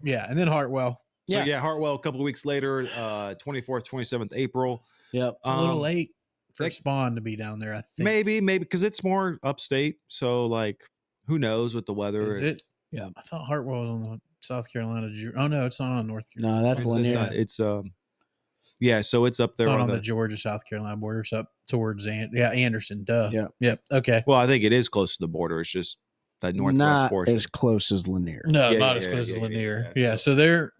Yeah, and then Hartwell. So, Yeah. yeah, Hartwell a couple of weeks later, 24th, 27th April. Yep. It's a little Um, late for they- Spawn to be down there, I think. Maybe because it's more upstate. So like, who knows with the weather? Is it? Yeah. I thought Hartwell was on the South Carolina. Oh, no, it's not on North Carolina. No, that's It's, linear. yeah. So it's up It's there not on on the the. Georgia South Carolina border. It's up towards Anderson. Duh. Yeah. Yep. Okay. Well, I think it is close to the border. It's just that northwest Not portion. as close as Lanier. No, Yeah, not yeah, as yeah, close yeah, as yeah, Lanier. yeah. Yeah. So they're.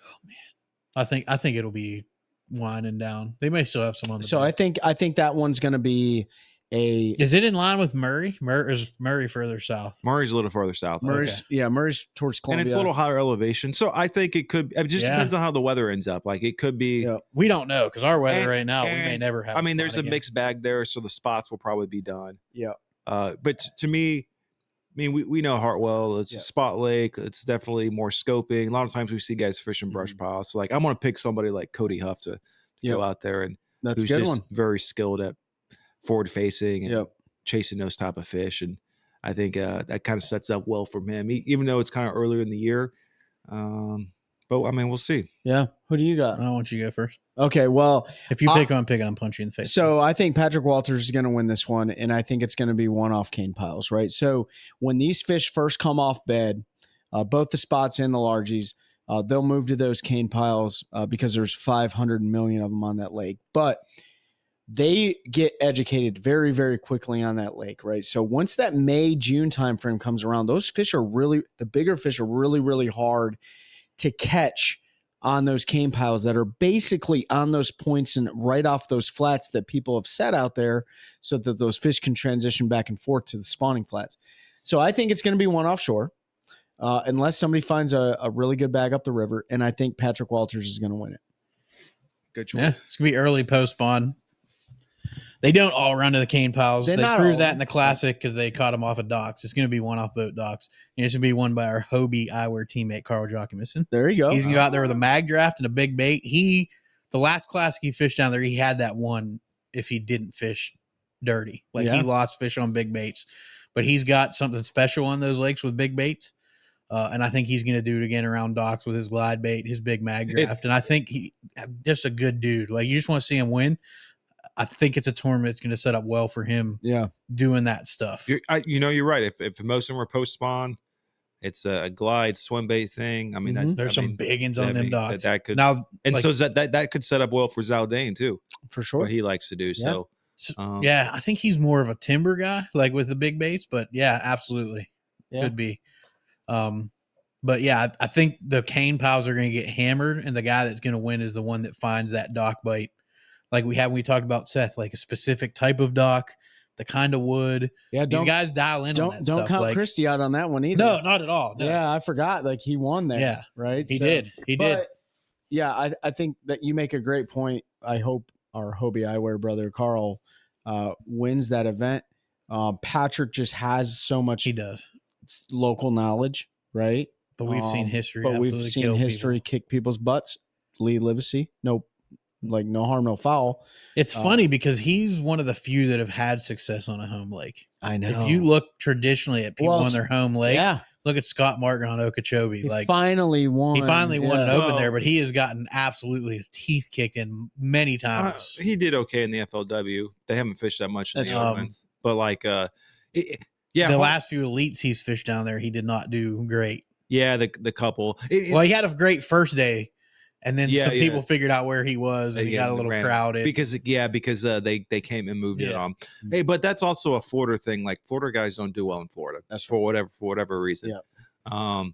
Oh man, I think it'll be winding down. They may still have some on the. So I think that one's going to be a Is it in line with Murray? Is Murray further south? Murray's a little farther south. Murray's. Yeah, Murray's towards And Columbia. it's a little higher elevation. So I think it could. It just Yeah. depends on how the weather ends up. Like it could be. Yeah. We don't know because our weather And- right now, we may and, never have. I mean, a there's spot a again. mixed bag there, so the spots will probably be done. Yeah. But to me, I mean, we know Hartwell. It's Yeah. a spot lake. It's definitely more scoping. A lot of times we see guys fishing brush Mhm. piles. So like, I'm going to pick somebody like Cody Huff to Yep. go out there and That's a who's good just one. very skilled at forward facing and Yep. chasing those type of fish. And I think that kind of sets up well for him, even though it's kind of earlier in the year. But I mean, we'll see. Yeah. Who do you got? I want you to go first. Okay. Well, If you pick on picking, I'm punching you in the face. so I think Patrick Walters is going to win this one, and I think it's going to be one off cane piles, right? So when these fish first come off bed, both the spots and the largies, they'll move to those cane piles because there's 500 million of them on that lake. But they get educated very, very quickly on that lake, right? So once that May, June timeframe comes around, those fish are really, the bigger fish are really, really hard to catch on those cane piles that are basically on those points and right off those flats that people have set out there so that those fish can transition back and forth to the spawning flats. So I think it's going to be one offshore unless somebody finds a really good bag up the river. And I think Patrick Walters is going to win it. Good choice. yeah, it's gonna be early post spawn. They don't all run to the cane piles. They're They not proved all. that in the classic because they caught them off of docks. It's going to be one off boat docks. And it's going to be one by our Hobie eyewear teammate Carl Jochimson. There you go. He's going to go out there with a mag draft and a big bait. The last classic he fished down there, he had that one if he didn't fish dirty. Like Yeah. he lost fish on big baits. But he's got something special on those lakes with big baits. And I think he's going to do it again around docks with his glide bait, his big mag draft. And I think he just a good dude. Like you just want to see him win. I think it's a tournament that's going to set up well for him Yeah. doing that stuff. You're right. If most of them are post spawn, it's a glide swim bait thing. I mean, Mhm. There's some big ones on them docks. That could Now, and like, so that could set up well for Zaldane too. For sure. What he likes to do. Yeah. So yeah, I think he's more of a timber guy, like with the big baits. But yeah, absolutely, Yeah. could be. But yeah, I think the cane piles are going to get hammered, and the guy that's going to win is the one that finds that dock bite. Like we talked about Seth, like a specific type of dock, the kind of wood. Yeah. These guys dial in on that Don't stuff. count like, Christie out on that one either. No, not at all. No. Yeah, I forgot. Like he won there. Yeah. Right. He So- did. He did. But, yeah, I think that you make a great point. I hope our Hobie eyewear brother Carl wins that event. Patrick just has so much He does. local knowledge, right? But we've seen history. But we've absolutely seen kill history people. kick people's butts. Lee Livesey, no harm, no foul. It's funny because he's one of the few that have had success on a home lake. I know. If you look traditionally at people Well, on their home lake, yeah, look at Scott Martin on Okeechobee. he Like finally won. he finally won an Yeah. open Well- there, but he has gotten absolutely his teeth kicked in many times. he did okay in the FLW. They haven't fished that much in That's the right. Opens. But like yeah, The last few elites he's fished down there, he did not do great. yeah, the couple. Well, he had a great first day, and then some people figured out where he was, and he got a little crowded because they came and moved it on. Hey, but that's also a Florida thing. Like Florida guys don't do well in Florida. That's for whatever reason. Yeah.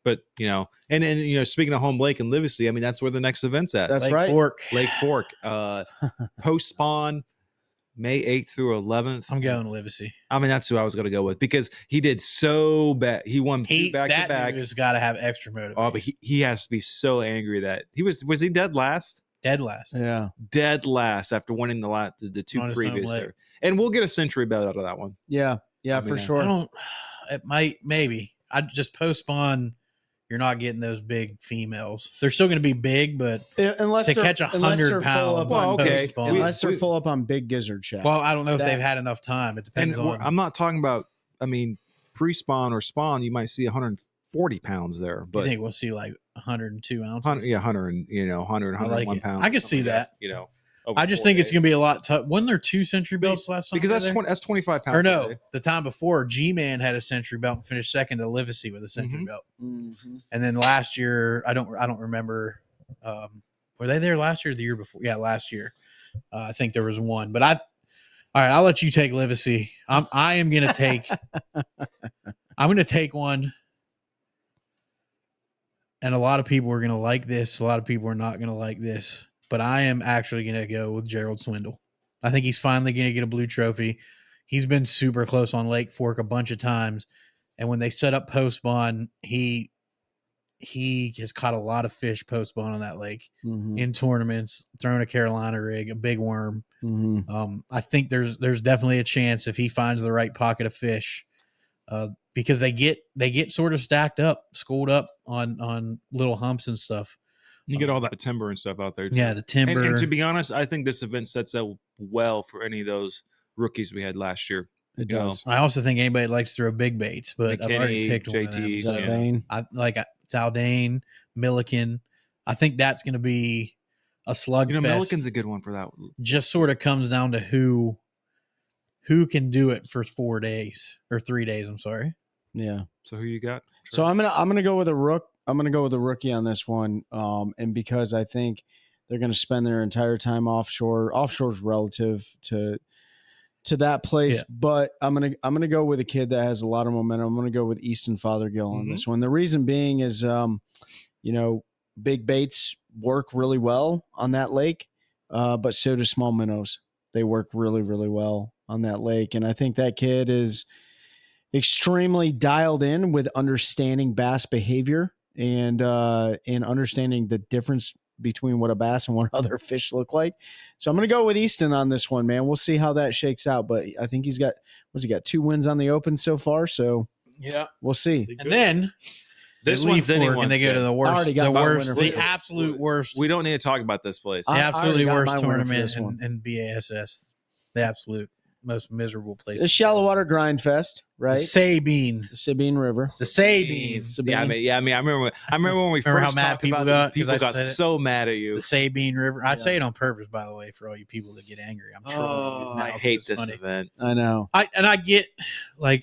But and speaking of home lake and Livesey, I mean that's where the next event's at. That's Lake right. Fork. Lake Fork. Post spawn, May 8th through 11th. I'm going Livesey. I mean, that's who I was going to go with because he did so bad. He won two back to back. He's got to have extra motivation. Oh, but he has to be so angry that was he dead last? Dead last. Yeah. Dead last after winning the two previous there. And we'll get a century belt out of that one. Yeah. Yeah, for sure. It might, maybe. I just post spawn. You're not getting those big females. They're still going to be big, but unless to catch 100 pounds, unless they're full up on big gizzard shack. Well, I don't know if they've had enough time. It depends on. I'm not talking about. I mean, pre-spawn or spawn, you might see 140 pounds there, but I think we'll see like 102 ounces. 100, 101 pounds. I could see that. Over I just think it's going to be a lot tough. Wasn't there 2 century belts last time? Because that's 25 pounds. Or no, the time before, G-Man had a century belt and finished second to Livesey with a century belt. Mm-hmm. And then last year, I don't remember. Were they there last year or the year before? Yeah, last year. I think there was one. But all right, I'll let you take Livesey. I am going to take. I'm going to take one. And a lot of people are going to like this. A lot of people are not going to like this. But I am actually going to go with Gerald Swindle. I think he's finally going to get a blue trophy. He's been super close on Lake Fork a bunch of times. And when they set up post spawn, he has caught a lot of fish post spawn on that lake in tournaments, thrown a Carolina rig, a big worm. I think there's definitely a chance if he finds the right pocket of fish, because they get sort of stacked up, schooled up on little humps and stuff. You get all that timber and stuff out there. Yeah, the timber. And to be honest, I think this event sets up well for any of those rookies we had last year. It does. I also think anybody likes to throw big baits, but McKinney, I've already picked one of them. Zaldane. I like Zaldane, Milliken. I think that's going to be a slugfest. Milliken's a good one for that. Just sort of comes down to who can do it for 4 days or 3 days. I'm sorry. Yeah. So who you got? Trey? So I'm gonna go with a rook. I'm going to go with a rookie on this one, and because I think they're going to spend their entire time offshore. Offshore's relative to that place, but I'm gonna go with a kid that has a lot of momentum. I'm going to go with Easton Fothergill on this one. The reason being is, big baits work really well on that lake, but so do small minnows. They work really, really well on that lake, and I think that kid is extremely dialed in with understanding bass behavior. And understanding the difference between what a bass and what other fish look like. So I'm going to go with Easton on this one, man. We'll see how that shakes out. But I think he's got 2 wins on the Open so far. So yeah, we'll see. And then this one's and they go to the worst, the absolute worst. We don't need to talk about this place. The absolutely worst tournament in BASS. The absolute most miserable place. The shallow water grind fest, right? The Sabine River. The Sabine. Yeah, I mean, I remember when we first how mad talked people about got. it, people got so mad at you. The Sabine River. I say it on purpose, by the way, for all you people that get angry. I'm sure. I hate this event. I know. I get why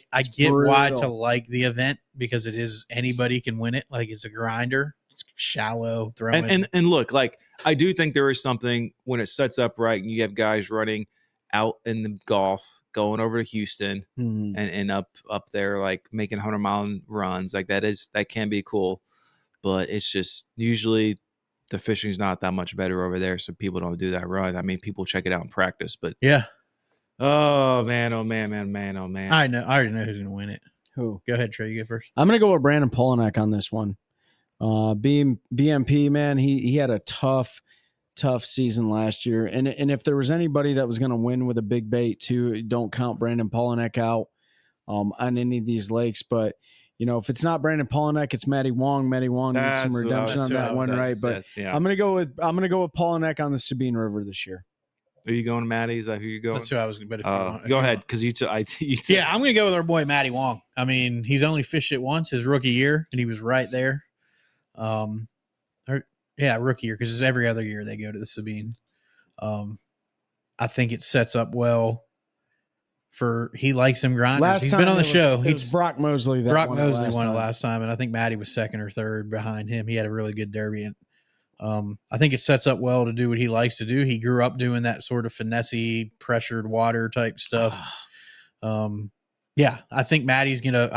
to like the event, because it is anybody can win it. Like, it's a grinder. It's shallow throwing. And look, like, I do think there is something when it sets up right and you have guys running out in the Gulf, going over to Houston and up there, like making 100-mile runs, like that can be cool, but it's just usually the fishing's not that much better over there, so people don't do that run. I mean, people check it out in practice, but yeah. Oh man. I know. I already know who's gonna win it. Who? Go ahead, Trey. You get first. I'm gonna go with Brandon Polanek on this one. BMP, man, he had a tough season last year. And if there was anybody that was going to win with a big bait too, don't count Brandon Polanek out on any of these lakes. But, if it's not Brandon Polanek, it's Matty Wong. Matty Wong needs some redemption on that one, right? But I'm going to go with Polanek on the Sabine River this year. Are you going to Matty? Is that who you're going? That's who I was going to. Go ahead, because you yeah, I'm going to go with our boy Matty Wong. I mean, he's only fished it once his rookie year, and he was right there. Rookie year, because every other year they go to the Sabine. I think it sets up well for he likes him grinders. He's been on the show. It was Brock Mosley. Brock Mosley won it last time, and I think Matty was second or third behind him. He had a really good derby I think it sets up well to do what he likes to do. He grew up doing that sort of finessey, pressured water type stuff. Yeah, I think Maddie's gonna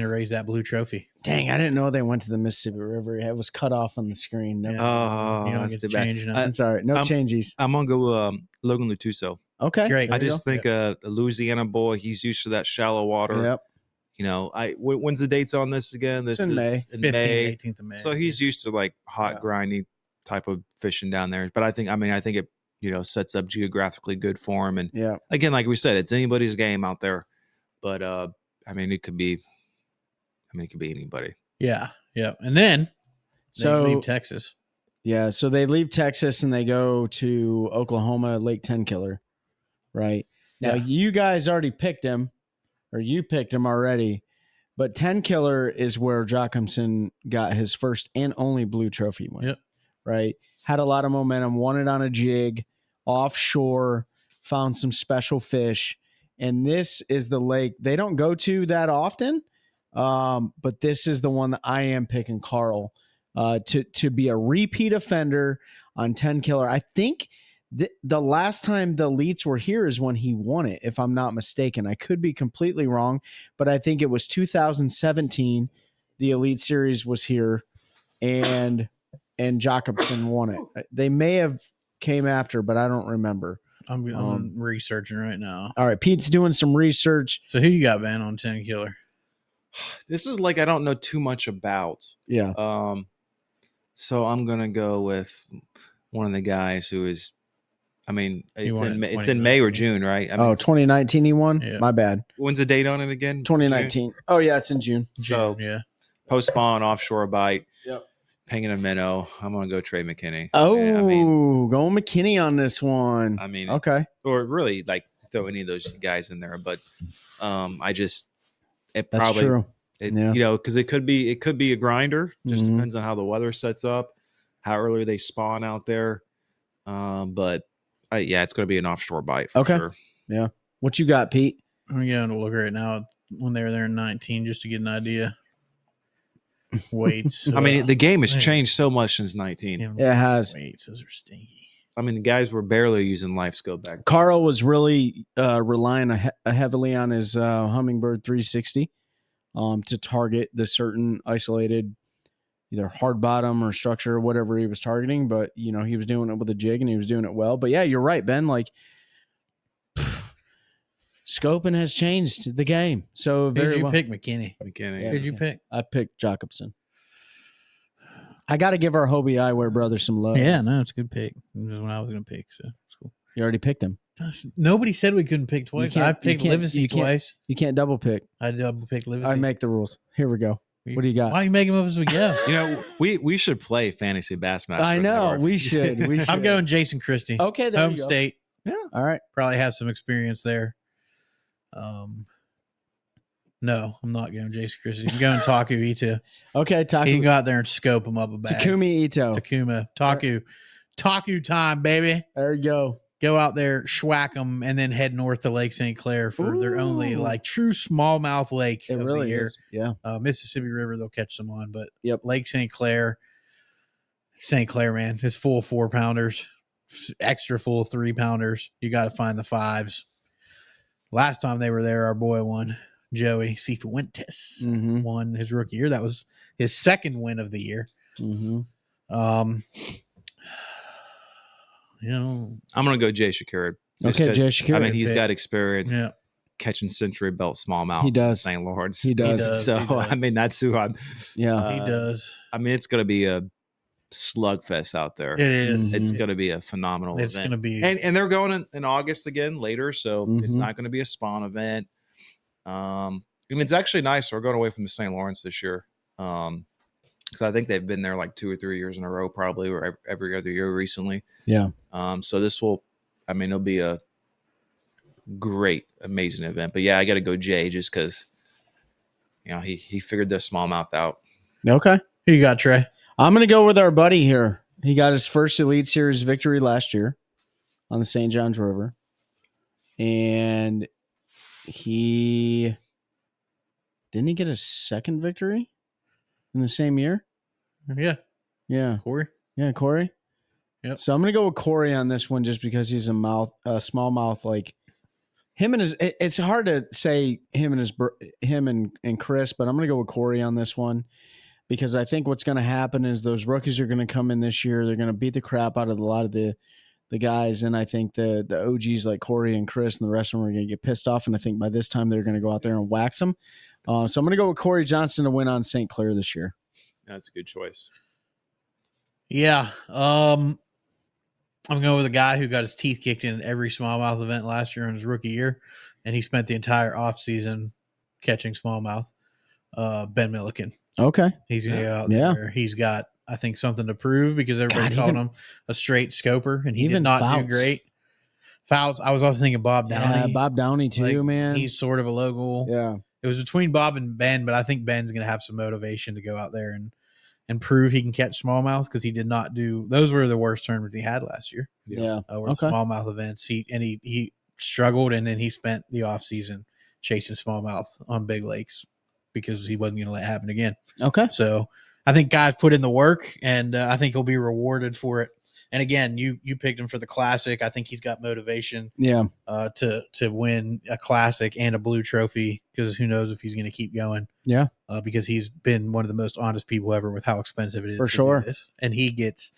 raise that blue trophy. Dang, I didn't know they went to the Mississippi River. It was cut off on the screen. Never mind. You don't that's get to too bad. change now. That's all right. No changes. I'm gonna go Logan Lutuso. Okay, Great. there I you just go. think a Louisiana boy. He's used to that shallow water. Yep. You know, when's the dates on this again? This in is May. 15th, 18th of May. So he's used to like hot, grindy type of fishing down there. But I think it, sets up geographically good for him. And Yeah. again, like we said, it's anybody's game out there. But it could be anybody. Yeah. And then So they leave Texas. Yeah, so they leave Texas and they go to Oklahoma, Lake 10 Killer, right? Now, you guys already picked him, or you picked him already, but 10 Killer is where Jacobson got his first and only blue trophy win, Yep. right? Had a lot of momentum, won it on a jig, offshore, found some special fish, and this is the lake they don't go to that often, but this is the one that I am picking Carl to be a repeat offender on 10 Killer. I think the last time the elites were here is when he won it, if I'm not mistaken. I could be completely wrong, but I think it was 2017. The Elite Series was here, and Jacobson won it. They may have came after, but I don't remember. I'm researching right now. All right, Pete's doing some research. So who you got, man, on 10 Killer? This is like I don't know too much about. Yeah. So I'm gonna go with one of the guys who is. It's in May or June, right? 2019 he won? Yeah. My bad. When's the date on it again? 2019. June? Oh, yeah, it's in June. So yeah. Post spawn, offshore bite. Yep. Hanging a minnow. I'm gonna go Trey McKinney. Oh, Yeah, going McKinney on this one. Okay. Or really like throw any of those guys in there, but That's probably true. Because it could be a grinder. Just Mhm. depends on how the weather sets up, how early they spawn out there. It's going to be an offshore bite for sure. Yeah. What you got, Pete? I'm going to look right now when they were there in 19 just to get an idea. Weights. The game has changed so much since 19. It has. Weights, those are stinky. The guys were barely using life scope back then. Carl was really relying heavily on his Hummingbird 360 to target the certain isolated either hard bottom or structure or whatever he was targeting. But, he was doing it with a jig and he was doing it well. But, yeah, you're right, Ben. Like, scoping has changed the game. So Did you pick McKinney? McKinney. Who'd you pick? I picked Jacobson. I got to give our Hobie Eyewear brothers some love. Yeah, no, it's a good pick. This is what I was going to pick, so it's cool. You already picked him. Nobody said we couldn't pick twice. I picked Livesey twice. You can't double pick. I double picked Livesey. I make the rules. Here we go. What do you got? Why are you making them up as we go? We should play Fantasy Bassmaster. I know. We should. I'm going Jason Christie. Okay, there Home you go. state. Yeah. All right. Probably has some experience there. No, I'm not going Jason Christie. I'm going Taku Ito. Okay, Taku. He can go out there and scope him up a bag. Takumi Ito. Takuma. Taku time, baby. There you go. Go out there, schwack them, and then head north to Lake St. Clair for their only true smallmouth lake It of really the year. is. Yeah. Mississippi River, they'll catch some on, but Yep. Lake St. Clair, man, it's full 4-pounders, extra full 3-pounders. You got to find the 5s. Last time they were there, our boy won. Joey Cifuentes won his rookie year. That was his second win of the year. Mm-hmm. I'm gonna go Jay Shakira. Okay, Jay Shakira. He's got experience. Yeah. Catching century belt smallmouth. He does. St. Lawrence. He does. So He does. that's who I'm. Yeah. He does. It's gonna be a slugfest out there. It is. It's gonna be a phenomenal It's event. going to be. And they're going in August again later, so it's Mhm. not going to be a spawn event. It's actually nice. We're going away from the St. Lawrence this year, because I think they've been there like 2 or 3 years in a row, probably, or every other year recently. Yeah. So this will, it'll be a great, amazing event. But yeah, I got to go Jay just because, he figured the smallmouth out. Okay. Who you got, Trey? I'm going to go with our buddy here. He got his first Elite Series victory last year on the St. Johns River. And didn't he get a second victory in the same year? Yeah. Yeah. Corey? Yeah, Corey. Yep. So I'm gonna go with Corey on this one just because he's a smallmouth like him and his. It's hard to say him and Chris, but I'm gonna go with Corey on this one because I think what's gonna happen is those rookies are gonna come in this year. They're gonna beat the crap out of a lot of the guys, and I think the OGs like Corey and Chris and the rest of them are gonna get pissed off. And I think by this time they're gonna go out there and wax them. So I'm gonna go with Corey Johnson to win on St. Clair this year. That's a good choice. Yeah. I'm going with a guy who got his teeth kicked in every smallmouth event last year in his rookie year, and he spent the entire offseason catching smallmouth. Ben Milliken. Okay. He's going to go out there. He's got, I think, something to prove because everybody called him a straight scoper, and he did not do great. Fouts. I was also thinking Bob Downey. Yeah, Bob Downey too, man. He's sort of a local. Yeah. It was between Bob and Ben, but I think Ben's going to have some motivation to go out there and prove he can catch smallmouth because he did not do. Those were the worst tournaments he had last year. Yeah. Smallmouth events. He struggled, and then he spent the off season chasing smallmouth on big lakes because he wasn't going to let it happen again. Okay. So I think guys put in the work, and I think he'll be rewarded for it. And again, you picked him for the classic. I think he's got motivation. Yeah. To win a classic and a blue trophy because who knows if he's going to keep going. Yeah. Because he's been one of the most honest people ever with how expensive it is. For sure. Do this. And he gets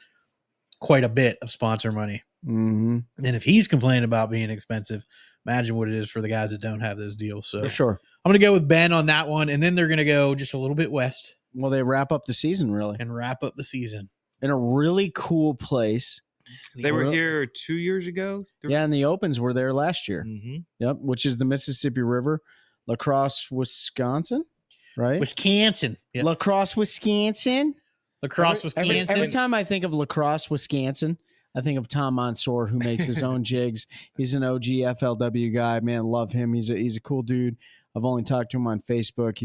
quite a bit of sponsor money. Mm-hmm. And if he's complaining about being expensive, imagine what it is for the guys that don't have those deals. So for sure. I'm going to go with Ben on that one. And then they're going to go just a little bit west. Well, they wrap up the season really. And wrap up the season. In a really cool place. They were here 2 years ago. Yeah, and the Opens were there last year. Mm-hmm. Yep, which is the Mississippi River, La Crosse, Wisconsin, right? Wisconsin. Yep. La Crosse, Wisconsin. La Crosse, Wisconsin. Every time I think of La Crosse, Wisconsin, I think of Tom Mansour, who makes his own jigs. He's an OG FLW guy. Man, love him. He's a cool dude. I've only talked to him on Facebook.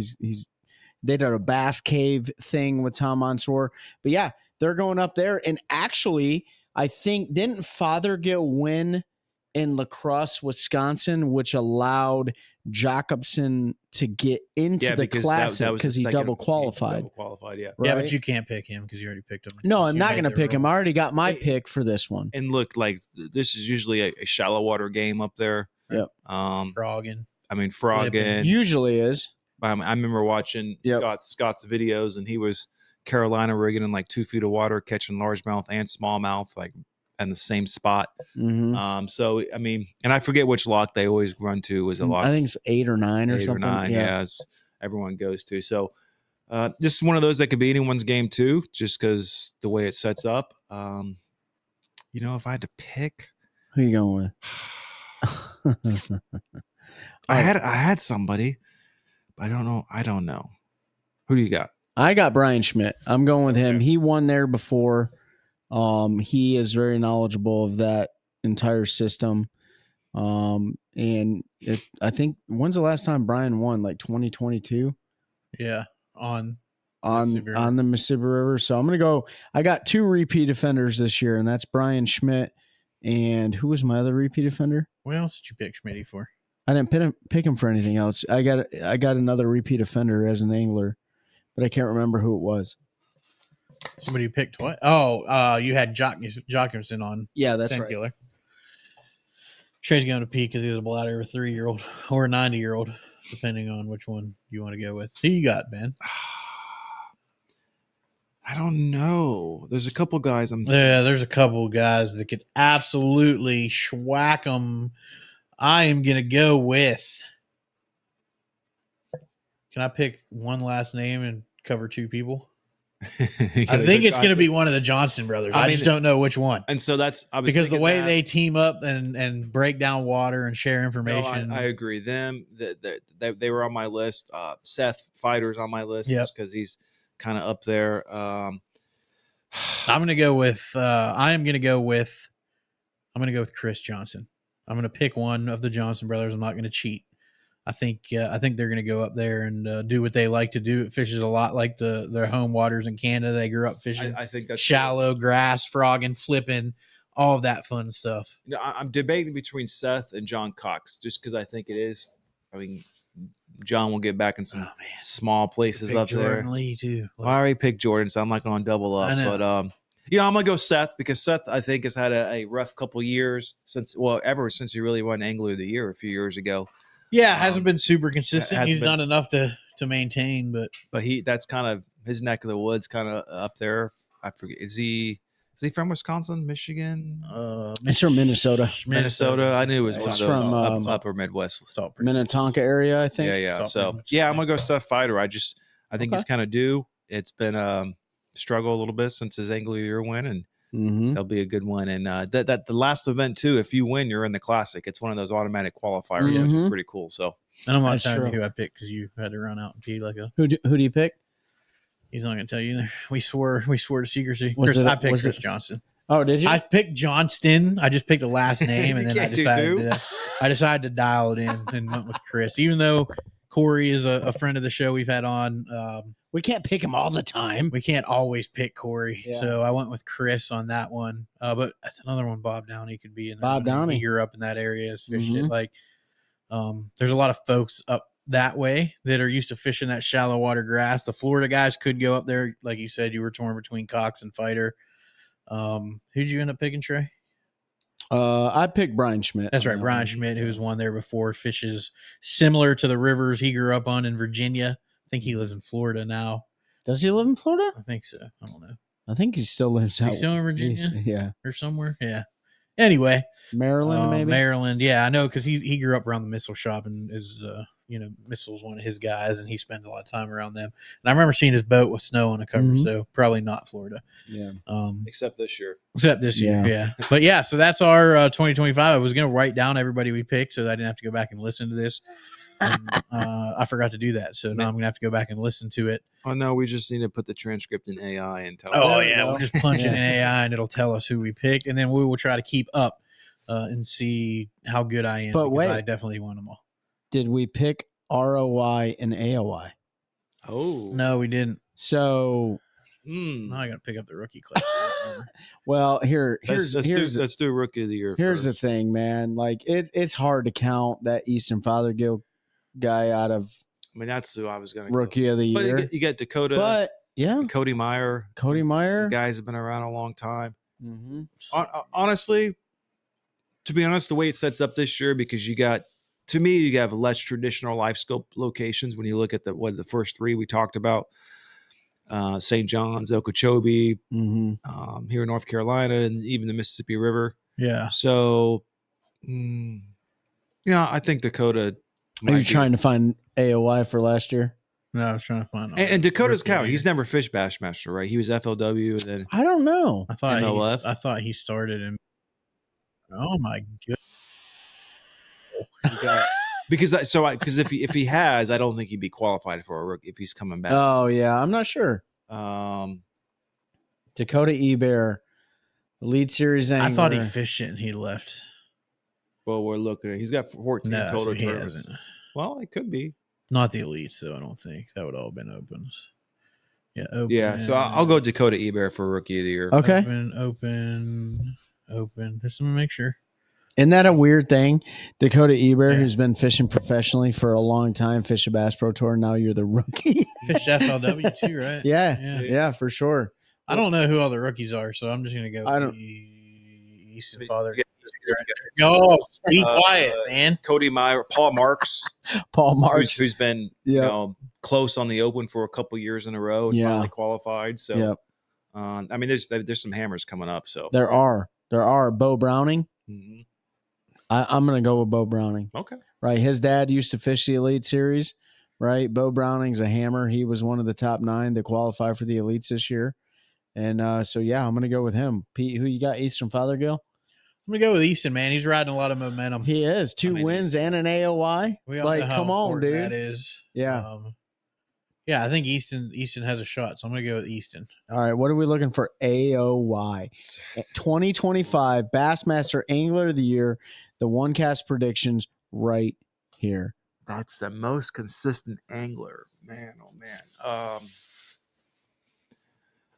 They did a bass cave thing with Tom Mansour. But yeah, they're going up there. And actually, I think, didn't Fothergill win in La Crosse, Wisconsin, which allowed Jacobson to get into the classic because he double qualified. Yeah. Right? Yeah, but you can't pick him because you already picked him. No, I'm not going to pick him. I already got my pick for this one. And look, like this is usually a shallow water game up there. Yep. Frogging. Frogging. Usually is. I remember watching Scott's videos, and he was Carolina rigging in like 2 feet of water, catching largemouth and smallmouth, like in the same spot. Mm-hmm. So I mean, and I forget which lock they always run to. Was a lock? I think it's 8 or 9 or something. 8 or 9, yeah. Everyone goes to. So this is one of those that could be anyone's game too, just because the way it sets up. If I had to pick, who you going with? I had somebody, but I don't know. Who do you got? I got Brian Schmidt. I'm going with him. He won there before. He is very knowledgeable of that entire system. And I think when's the last time Brian won? Like 2022. Yeah, on the Mississippi River. So I'm gonna go. I got 2 repeat offenders this year, and that's Brian Schmidt. And who was my other repeat offender? What else did you pick Schmitty for? I didn't pick him for anything else. I got another repeat offender as an angler, but I can't remember who it was. Somebody who picked what? Oh, you had Jockinson on. Yeah, that's Singular. right. Trey's going to pee because he was a bladder of a 3-year-old or a 90-year-old, depending on which one you want to go with. Who you got, Ben? I don't know. There's a couple guys. There's a couple guys that could absolutely schwack them. I am going to go with. Can I pick one last name and cover 2 people? I think it's going to be one of the Johnson brothers. I just don't know which one. And so that's because the way they team up and break down water and share information. No, I agree. They were on my list. Seth Fider's on my list because he's kind of up there. I'm going to go with Chris Johnson. I'm going to pick one of the Johnson brothers. I'm not going to cheat. I think they're going to go up there and do what they like to do. It fishes a lot like their home waters in Canada. They grew up fishing. I think that's shallow grass, frogging, flipping, all of that fun stuff. I'm debating between Seth and John Cox just because I think it is. I mean, John will get back in some small places up Jordan there. Lee too. I already picked Jordan, so I'm not going to double up. But Yeah, I'm gonna go Seth because Seth, I think, has had a rough couple years ever since he really won Angler of the Year a few years ago. Yeah, hasn't been super consistent. hasn't He's been- done enough to maintain, but But that's kind of his neck of the woods, kind of up there. I forget. Is he from Wisconsin, Michigan, He's from Minnesota. Minnesota? I knew it was It's one of those from, upper Midwest. It's all pretty Minnetonka area, I think. Yeah, It's yeah. all pretty So much yeah, the I'm gonna go Seth Fider. I think he's Okay. kind of due. It's been struggle a little bit since his Angler of the Year win, and Mm-hmm. that'll be a good one. And that the last event too, if you win, you're in the classic. It's one of those automatic qualifiers, which is Mhm. pretty cool. So And I'm not That's telling you true. who I picked because you had to run out and pee like a. Who do you pick? He's not going to tell you either. We swore to secrecy. Was Chris, it- I picked was Chris it- Johnson. Oh, did you? I picked Johnston. I just picked the last name, and then I can't do decided two. I decided to dial it in and went with Chris. Even though Corey is a friend of the show we've had on, we can't pick him all the time. we can't always pick Corey. Yeah. So I went with Chris on that one. But that's another one. Bob Downey could be in there. Bob Downey. He grew up in that area, has fished it. Mhm. Like, there's a lot of folks up that way that are used to fishing that shallow water grass. The Florida guys could go up there. Like you said, you were torn between Cox and Fider. Who'd you end up picking, Trey? I picked Brian Schmidt. That's on right, that Brian one. Schmidt, who's won there before, fishes similar to the rivers he grew up on in Virginia. I think he lives in Florida now. Does he live in Florida? I think so. I don't know. I think he still lives out. He's still in Virginia Yeah, or somewhere. Yeah. Anyway, Maryland maybe. Maryland. Yeah, I know because he grew up around the missile shop and is Missile's one of his guys, and he spends a lot of time around them. And I remember seeing his boat with snow on the cover, Mhm. so probably not Florida. Yeah. except this year. Except this year, yeah. But yeah, so that's our 2025. I was going to write down everybody we picked so that I didn't have to go back and listen to this. And, I forgot to do that, so now I'm going to have to go back and listen to it. Oh no, we just need to put the transcript in AI and tell. Oh There we yeah, go. we'll just punch it in AI and it'll tell us who we picked, and then we will try to keep up and see how good I am. But because wait. I definitely won them all. Did we pick ROY and AOY? Oh No, we didn't. So, Now I got to pick up the rookie class. well, Let's do Rookie of the Year. here's the first. thing, man. Like it's hard to count that Easton Fothergill guy out of I mean, that's who I was going to Rookie of the But Year. you get Dakota, But yeah, Cody Meyer. Cody Meyer. Some guys have been around a long time. Mhm. Honestly, to be honest, the way it sets up this year, because you have less traditional life scope locations when you look at the first three we talked about. St. John's, Okeechobee, Mhm. here in North Carolina, and even the Mississippi River. Yeah. So, I think Dakota. Are you trying to find AOY for last year? No, I was trying to find. And Dakota's Rookie of count. the He's Year. never fished Bassmaster, right? He was FLW, and then I don't know. I thought MLF. I thought he started in. Oh my god! because if he has, I don't think he'd be qualified for a rookie if he's coming back. Oh yeah, I'm not sure. Dakota Ebear, Elite Series angler. I thought he fished it and he left. Well, we're looking at. He's got 14 No, total so he tournaments. hasn't. Well, it could be. Not the elites though. I don't think that would all have been opens. Yeah. Open, Yeah, so I'll go Dakota Ebear for Rookie of the Year. Okay. Open. Just to make sure. Isn't that a weird thing? Dakota Eber, Yeah. who's been fishing professionally for a long time, fish a Bass Pro Tour. Now you're the rookie. Fished FLW too, right? yeah, Yeah. for sure. I don't know who all the rookies are, so I'm just gonna go. I don't- Easton Father. Go, be quiet, man. Cody Meyer, Paul Marks, Paul Marks. who's been Yep. close on the Open for a couple years in a row, and Yeah. finally qualified. So, Yep. I mean, there's some hammers coming up. So, There are. Bo Browning. Mhm. I'm going to go with Bo Browning. Okay. Right. His dad used to fish the Elite Series. Right. Bo Browning's a hammer. He was one of the top 9 that qualified for the Elites this year. And so, yeah, I'm going to go with him. Pete, who you got? Eastern Fothergill? I'm gonna go with Easton, man. He's riding a lot of momentum. He is. 2 I mean, wins and an AOY. We all Like, know how come on, important dude. That is. Yeah. Yeah, I think Easton has a shot, so I'm gonna go with Easton. All right. What are we looking for? AOY 2025 Bassmaster Angler of the Year. The one cast predictions right here. That's the most consistent angler, man. Oh man.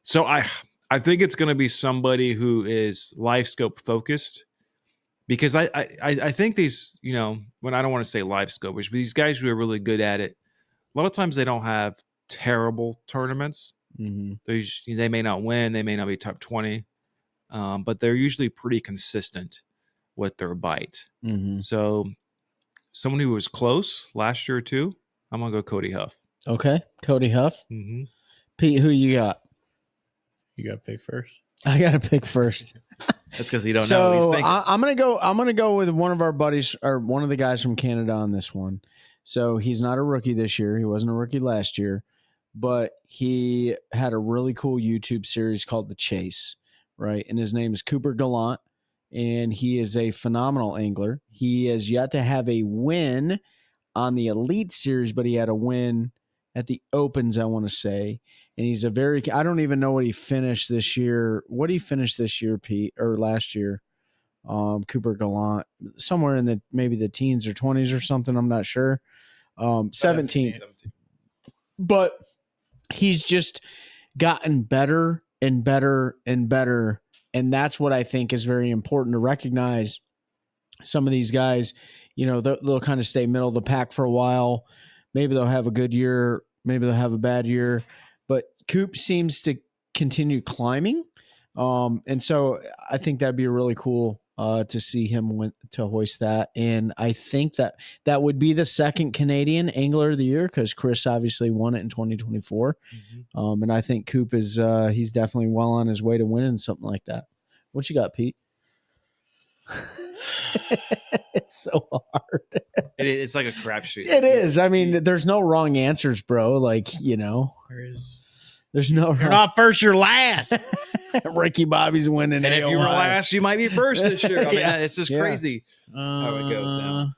So I think it's going to be somebody who is life scope focused, because I think these, when I don't want to say life scopers, but these guys who are really good at it, a lot of times they don't have terrible tournaments, Mhm. They may not win, they may not be top 20, but they're usually pretty consistent with their bite. Mhm. So someone who was close last year too, I'm gonna go Cody Huff. Okay, Cody Huff. Mm-hmm. Pete, who you got? You got to pick first. I got to pick first. That's because you don't know what he's So thinking. I'm gonna go with one of our buddies or one of the guys from Canada on this one. So he's not a rookie this year. He wasn't a rookie last year, but he had a really cool YouTube series called The Chase, right? And his name is Cooper Gallant, and he is a phenomenal angler. He has yet to have a win on the Elite Series, but he had a win at the Opens, I want to say. And he's I don't even know what he finished this year. What did he finish this year, Pete, or last year? Cooper Gallant, somewhere in maybe the teens or 20s or something. I'm not sure. 17. But he's just gotten better and better and better. And that's what I think is very important to recognize. Some of these guys, they'll kind of stay middle of the pack for a while. Maybe they'll have a good year. Maybe they'll have a bad year. But Coop seems to continue climbing. And so I think that'd be really cool to see him to hoist that. And I think that would be the second Canadian Angler of the Year because Chris obviously won it in 2024. Mm-hmm. And I think Coop is he's definitely well on his way to winning something like that. What you got, Pete? It's so hard. It's like a crapshoot. It is. I mean, there's no wrong answers, bro. Like, there's no You're not first, you're last. Ricky Bobby's winning. And if you were last, you might be first this year. I mean, it's just Yeah. crazy how it goes down.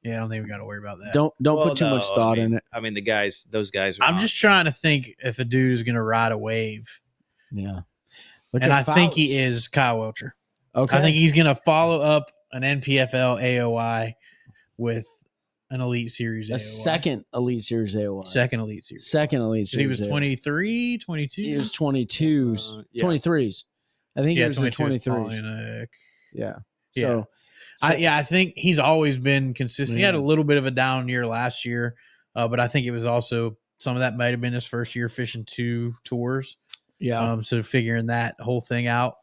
Yeah, I don't think we got to worry about that. Don't put too much thought in it. I mean, those guys are I'm just trying to think if a dude is going to ride a wave. Yeah. And I think he is Kyle Welcher. Okay. I think he's going to follow up an NPFL AOY with an Elite Series AOY. Second Elite Series AOY. Second Elite Series. Second Elite Series. He was 23, 22? He was 22s. Yeah. 23s. I think he was the 23s. Yeah. Yeah. So I think he's always been consistent. He had a little bit of a down year last year, but I think it was also some of that might have been his first year fishing 2 tours. yeah. So figuring that whole thing out.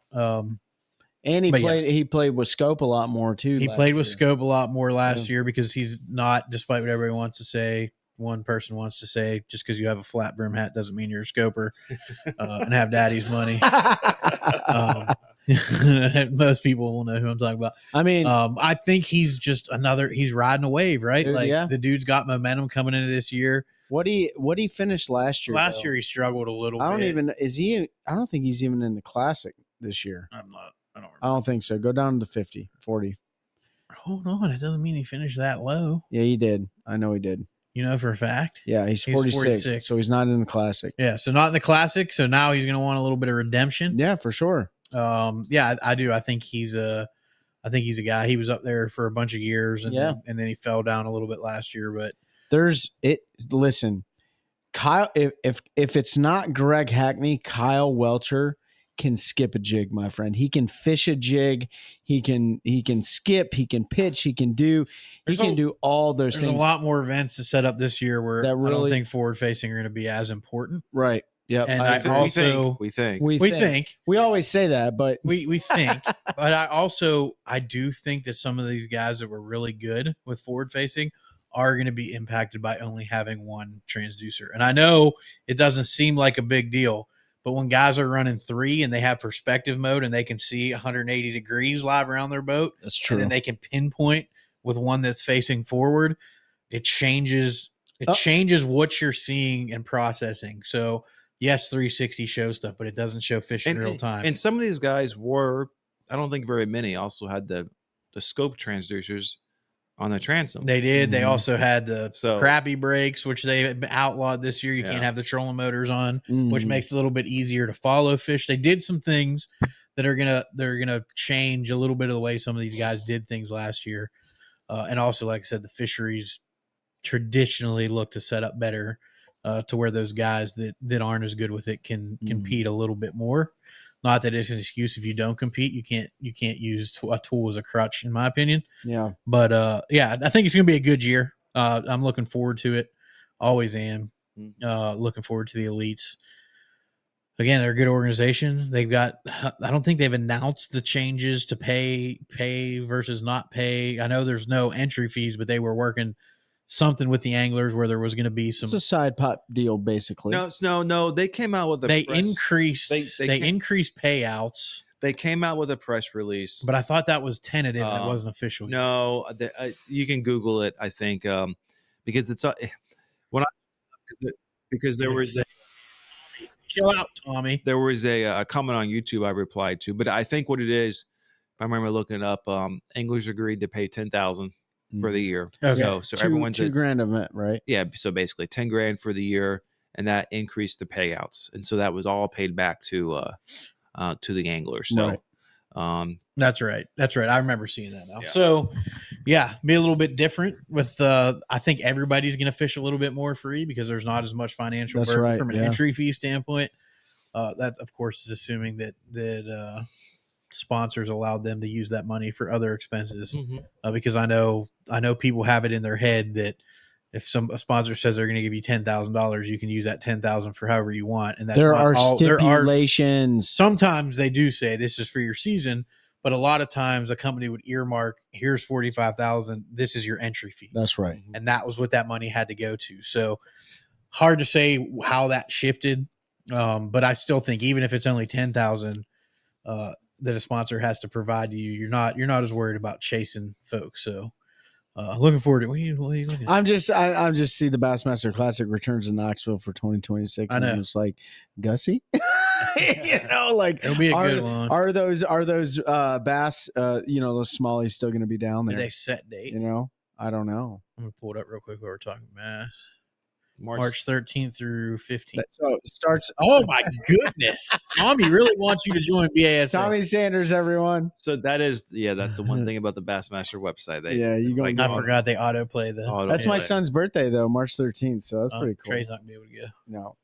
And he played with Scope a lot more too. He played with Scope a lot more last year because he's not, despite what everybody wants to say, one person wants to say, just because you have a flat brim hat doesn't mean you're a scoper and have daddy's money. Most people will know who I'm talking about. I mean, I think he's just he's riding a wave, right? Dude, like the dude's got momentum coming into this year. what he finished last year? Last year he struggled a little bit. I don't think he's even in the Classic this year. I don't think so. Go down to 50, 40. Hold on. It doesn't mean he finished that low. Yeah, he did. I know he did. You know for a fact? Yeah, he's 46, so he's not in the Classic. Yeah, so not in the Classic. So now he's going to want a little bit of redemption. Yeah, for sure. Yeah, I do. I think he's a guy. He was up there for a bunch of years, and then he fell down a little bit last year. But Listen, Kyle. If it's not Greg Hackney, Kyle Welcher can skip a jig, my friend. He can fish a jig. He can skip. He can pitch. He can do all those things. There's a lot more events to set up this year where I don't think forward facing are going to be as important. Right. Yeah. And we think we always say that, but we think, but I do think that some of these guys that were really good with forward facing are going to be impacted by only having one transducer. And I know it doesn't seem like a big deal, but when guys are running 3 and they have perspective mode and they can see 180 degrees live around their boat, that's true. And then they can pinpoint with one that's facing forward, it changes what you're seeing and processing. So yes, 360 shows stuff, but it doesn't show fish in real time. And some of these guys I don't think very many also had the scope transducers on the transom. They did. Mm-hmm. They also had the crappy brakes, which they outlawed this year. You can't have the trolling motors on, which makes it a little bit easier to follow fish. They did some things that are gonna change a little bit of the way some of these guys did things last year. And also, like I said, the fisheries traditionally look to set up better to where those guys that aren't as good with it can compete a little bit more. Not that it's an excuse if you don't compete. You can't use a tool as a crutch, in my opinion. Yeah. But I think it's going to be a good year. I'm looking forward to it. Always am. Looking forward to the elites. again, they're a good organization. They've got, I don't think they've announced the changes to pay versus not pay. I know there's no entry fees, but they were working something with the anglers where there was going to be some. It's a side pot deal, basically. No. They came out with They increased payouts. They came out with a press release, But I thought that was tentative and it wasn't official. No, you can Google it. I think because it's because there was chill out, Tommy. There was a comment on YouTube I replied to, but I think what it is, if I remember looking up, anglers agreed to pay $10,000 for the year. Okay. So everyone's $2,000 event, right? Yeah. So basically $10,000 for the year, and that increased the payouts, and so that was all paid back to the anglers. So. Right. That's right. I remember seeing that now. Yeah. So, yeah, be a little bit different with. I think everybody's going to fish a little bit more free because there's not as much financial burden from an entry fee standpoint. That, of course, is assuming that sponsors allowed them to use that money for other expenses. Because I know people have it in their head that if a sponsor says they're going to give you $10,000, you can use that $10,000 for however you want. And that's there are stipulations. Sometimes they do say this is for your season, but a lot of times a company would earmark, here's $45,000. This is your entry fee. That's right. And that was what that money had to go to. So hard to say how that shifted. But I still think even if it's only $10,000 that a sponsor has to provide you, you're not as worried about chasing folks. So looking forward to what are you looking at? I'm just see the Bassmaster Classic returns in Knoxville for 2026. I know. And it's like, Gussie, like it'll be a good one. Are those bass, those smallies still going to be down there? Did they set dates? I don't know. I'm gonna pull it up real quick while we're talking mass. March 13th through 15th. So it starts. Oh my goodness. Tommy really wants you to join BASF. Tommy Sanders, everyone. So that's the one thing about the Bassmaster website. I forgot they autoplay the. That's my son's birthday though, March 13th. So that's pretty cool. Trey's not gonna be able to go. No.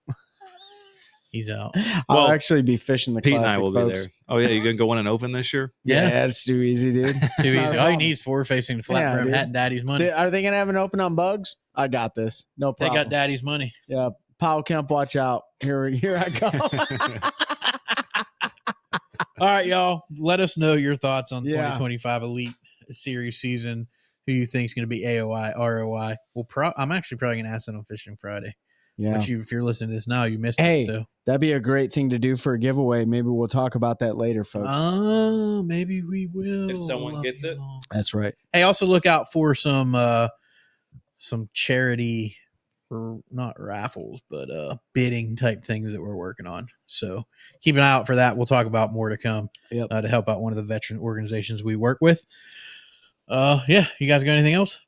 He's out. I'll actually be fishing the Pete Classic, and I will folks. be there. Oh yeah, you gonna go win an open this year? Yeah, it's too easy, dude. Too easy. All you need is forward facing flat brim hat and daddy's money. Are they gonna have an open on bugs? I got this. No problem. They got daddy's money. Yeah. Powell Kemp, watch out. Here I go. All right, y'all. Let us know your thoughts on 2025 Elite Series season. Who you think is going to be AOY, ROY? I'm actually probably going to ask that on Fishing Friday. Yeah. Which if you're listening to this now, you missed it. So that'd be a great thing to do for a giveaway. Maybe we'll talk about that later, folks. Oh, maybe we will. If someone gets it. That's right. Hey, also look out for some charity, or not raffles, but bidding type things that we're working on. So keep an eye out for that. We'll talk about more to come to help out one of the veteran organizations we work with. You guys got anything else?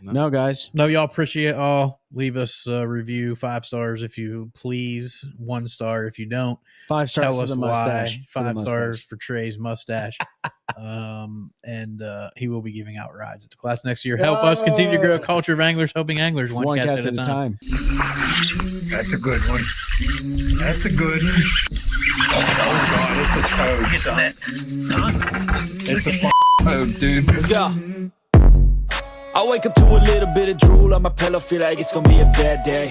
No, guys. No, y'all appreciate it all. Leave us a review, 5 stars if you please, 1 star if you don't. 5 stars Tell for us the mustache. why. 5 stars for Trey's mustache. And he will be giving out rides at the class next year. Help us continue to grow a culture of anglers, helping anglers one cast at a time. That's a good one. That's a good one. Oh God, it's a toad, son. It's a toad, dude. Let's go. I wake up to a little bit of drool on my pillow, feel like it's gonna be a bad day.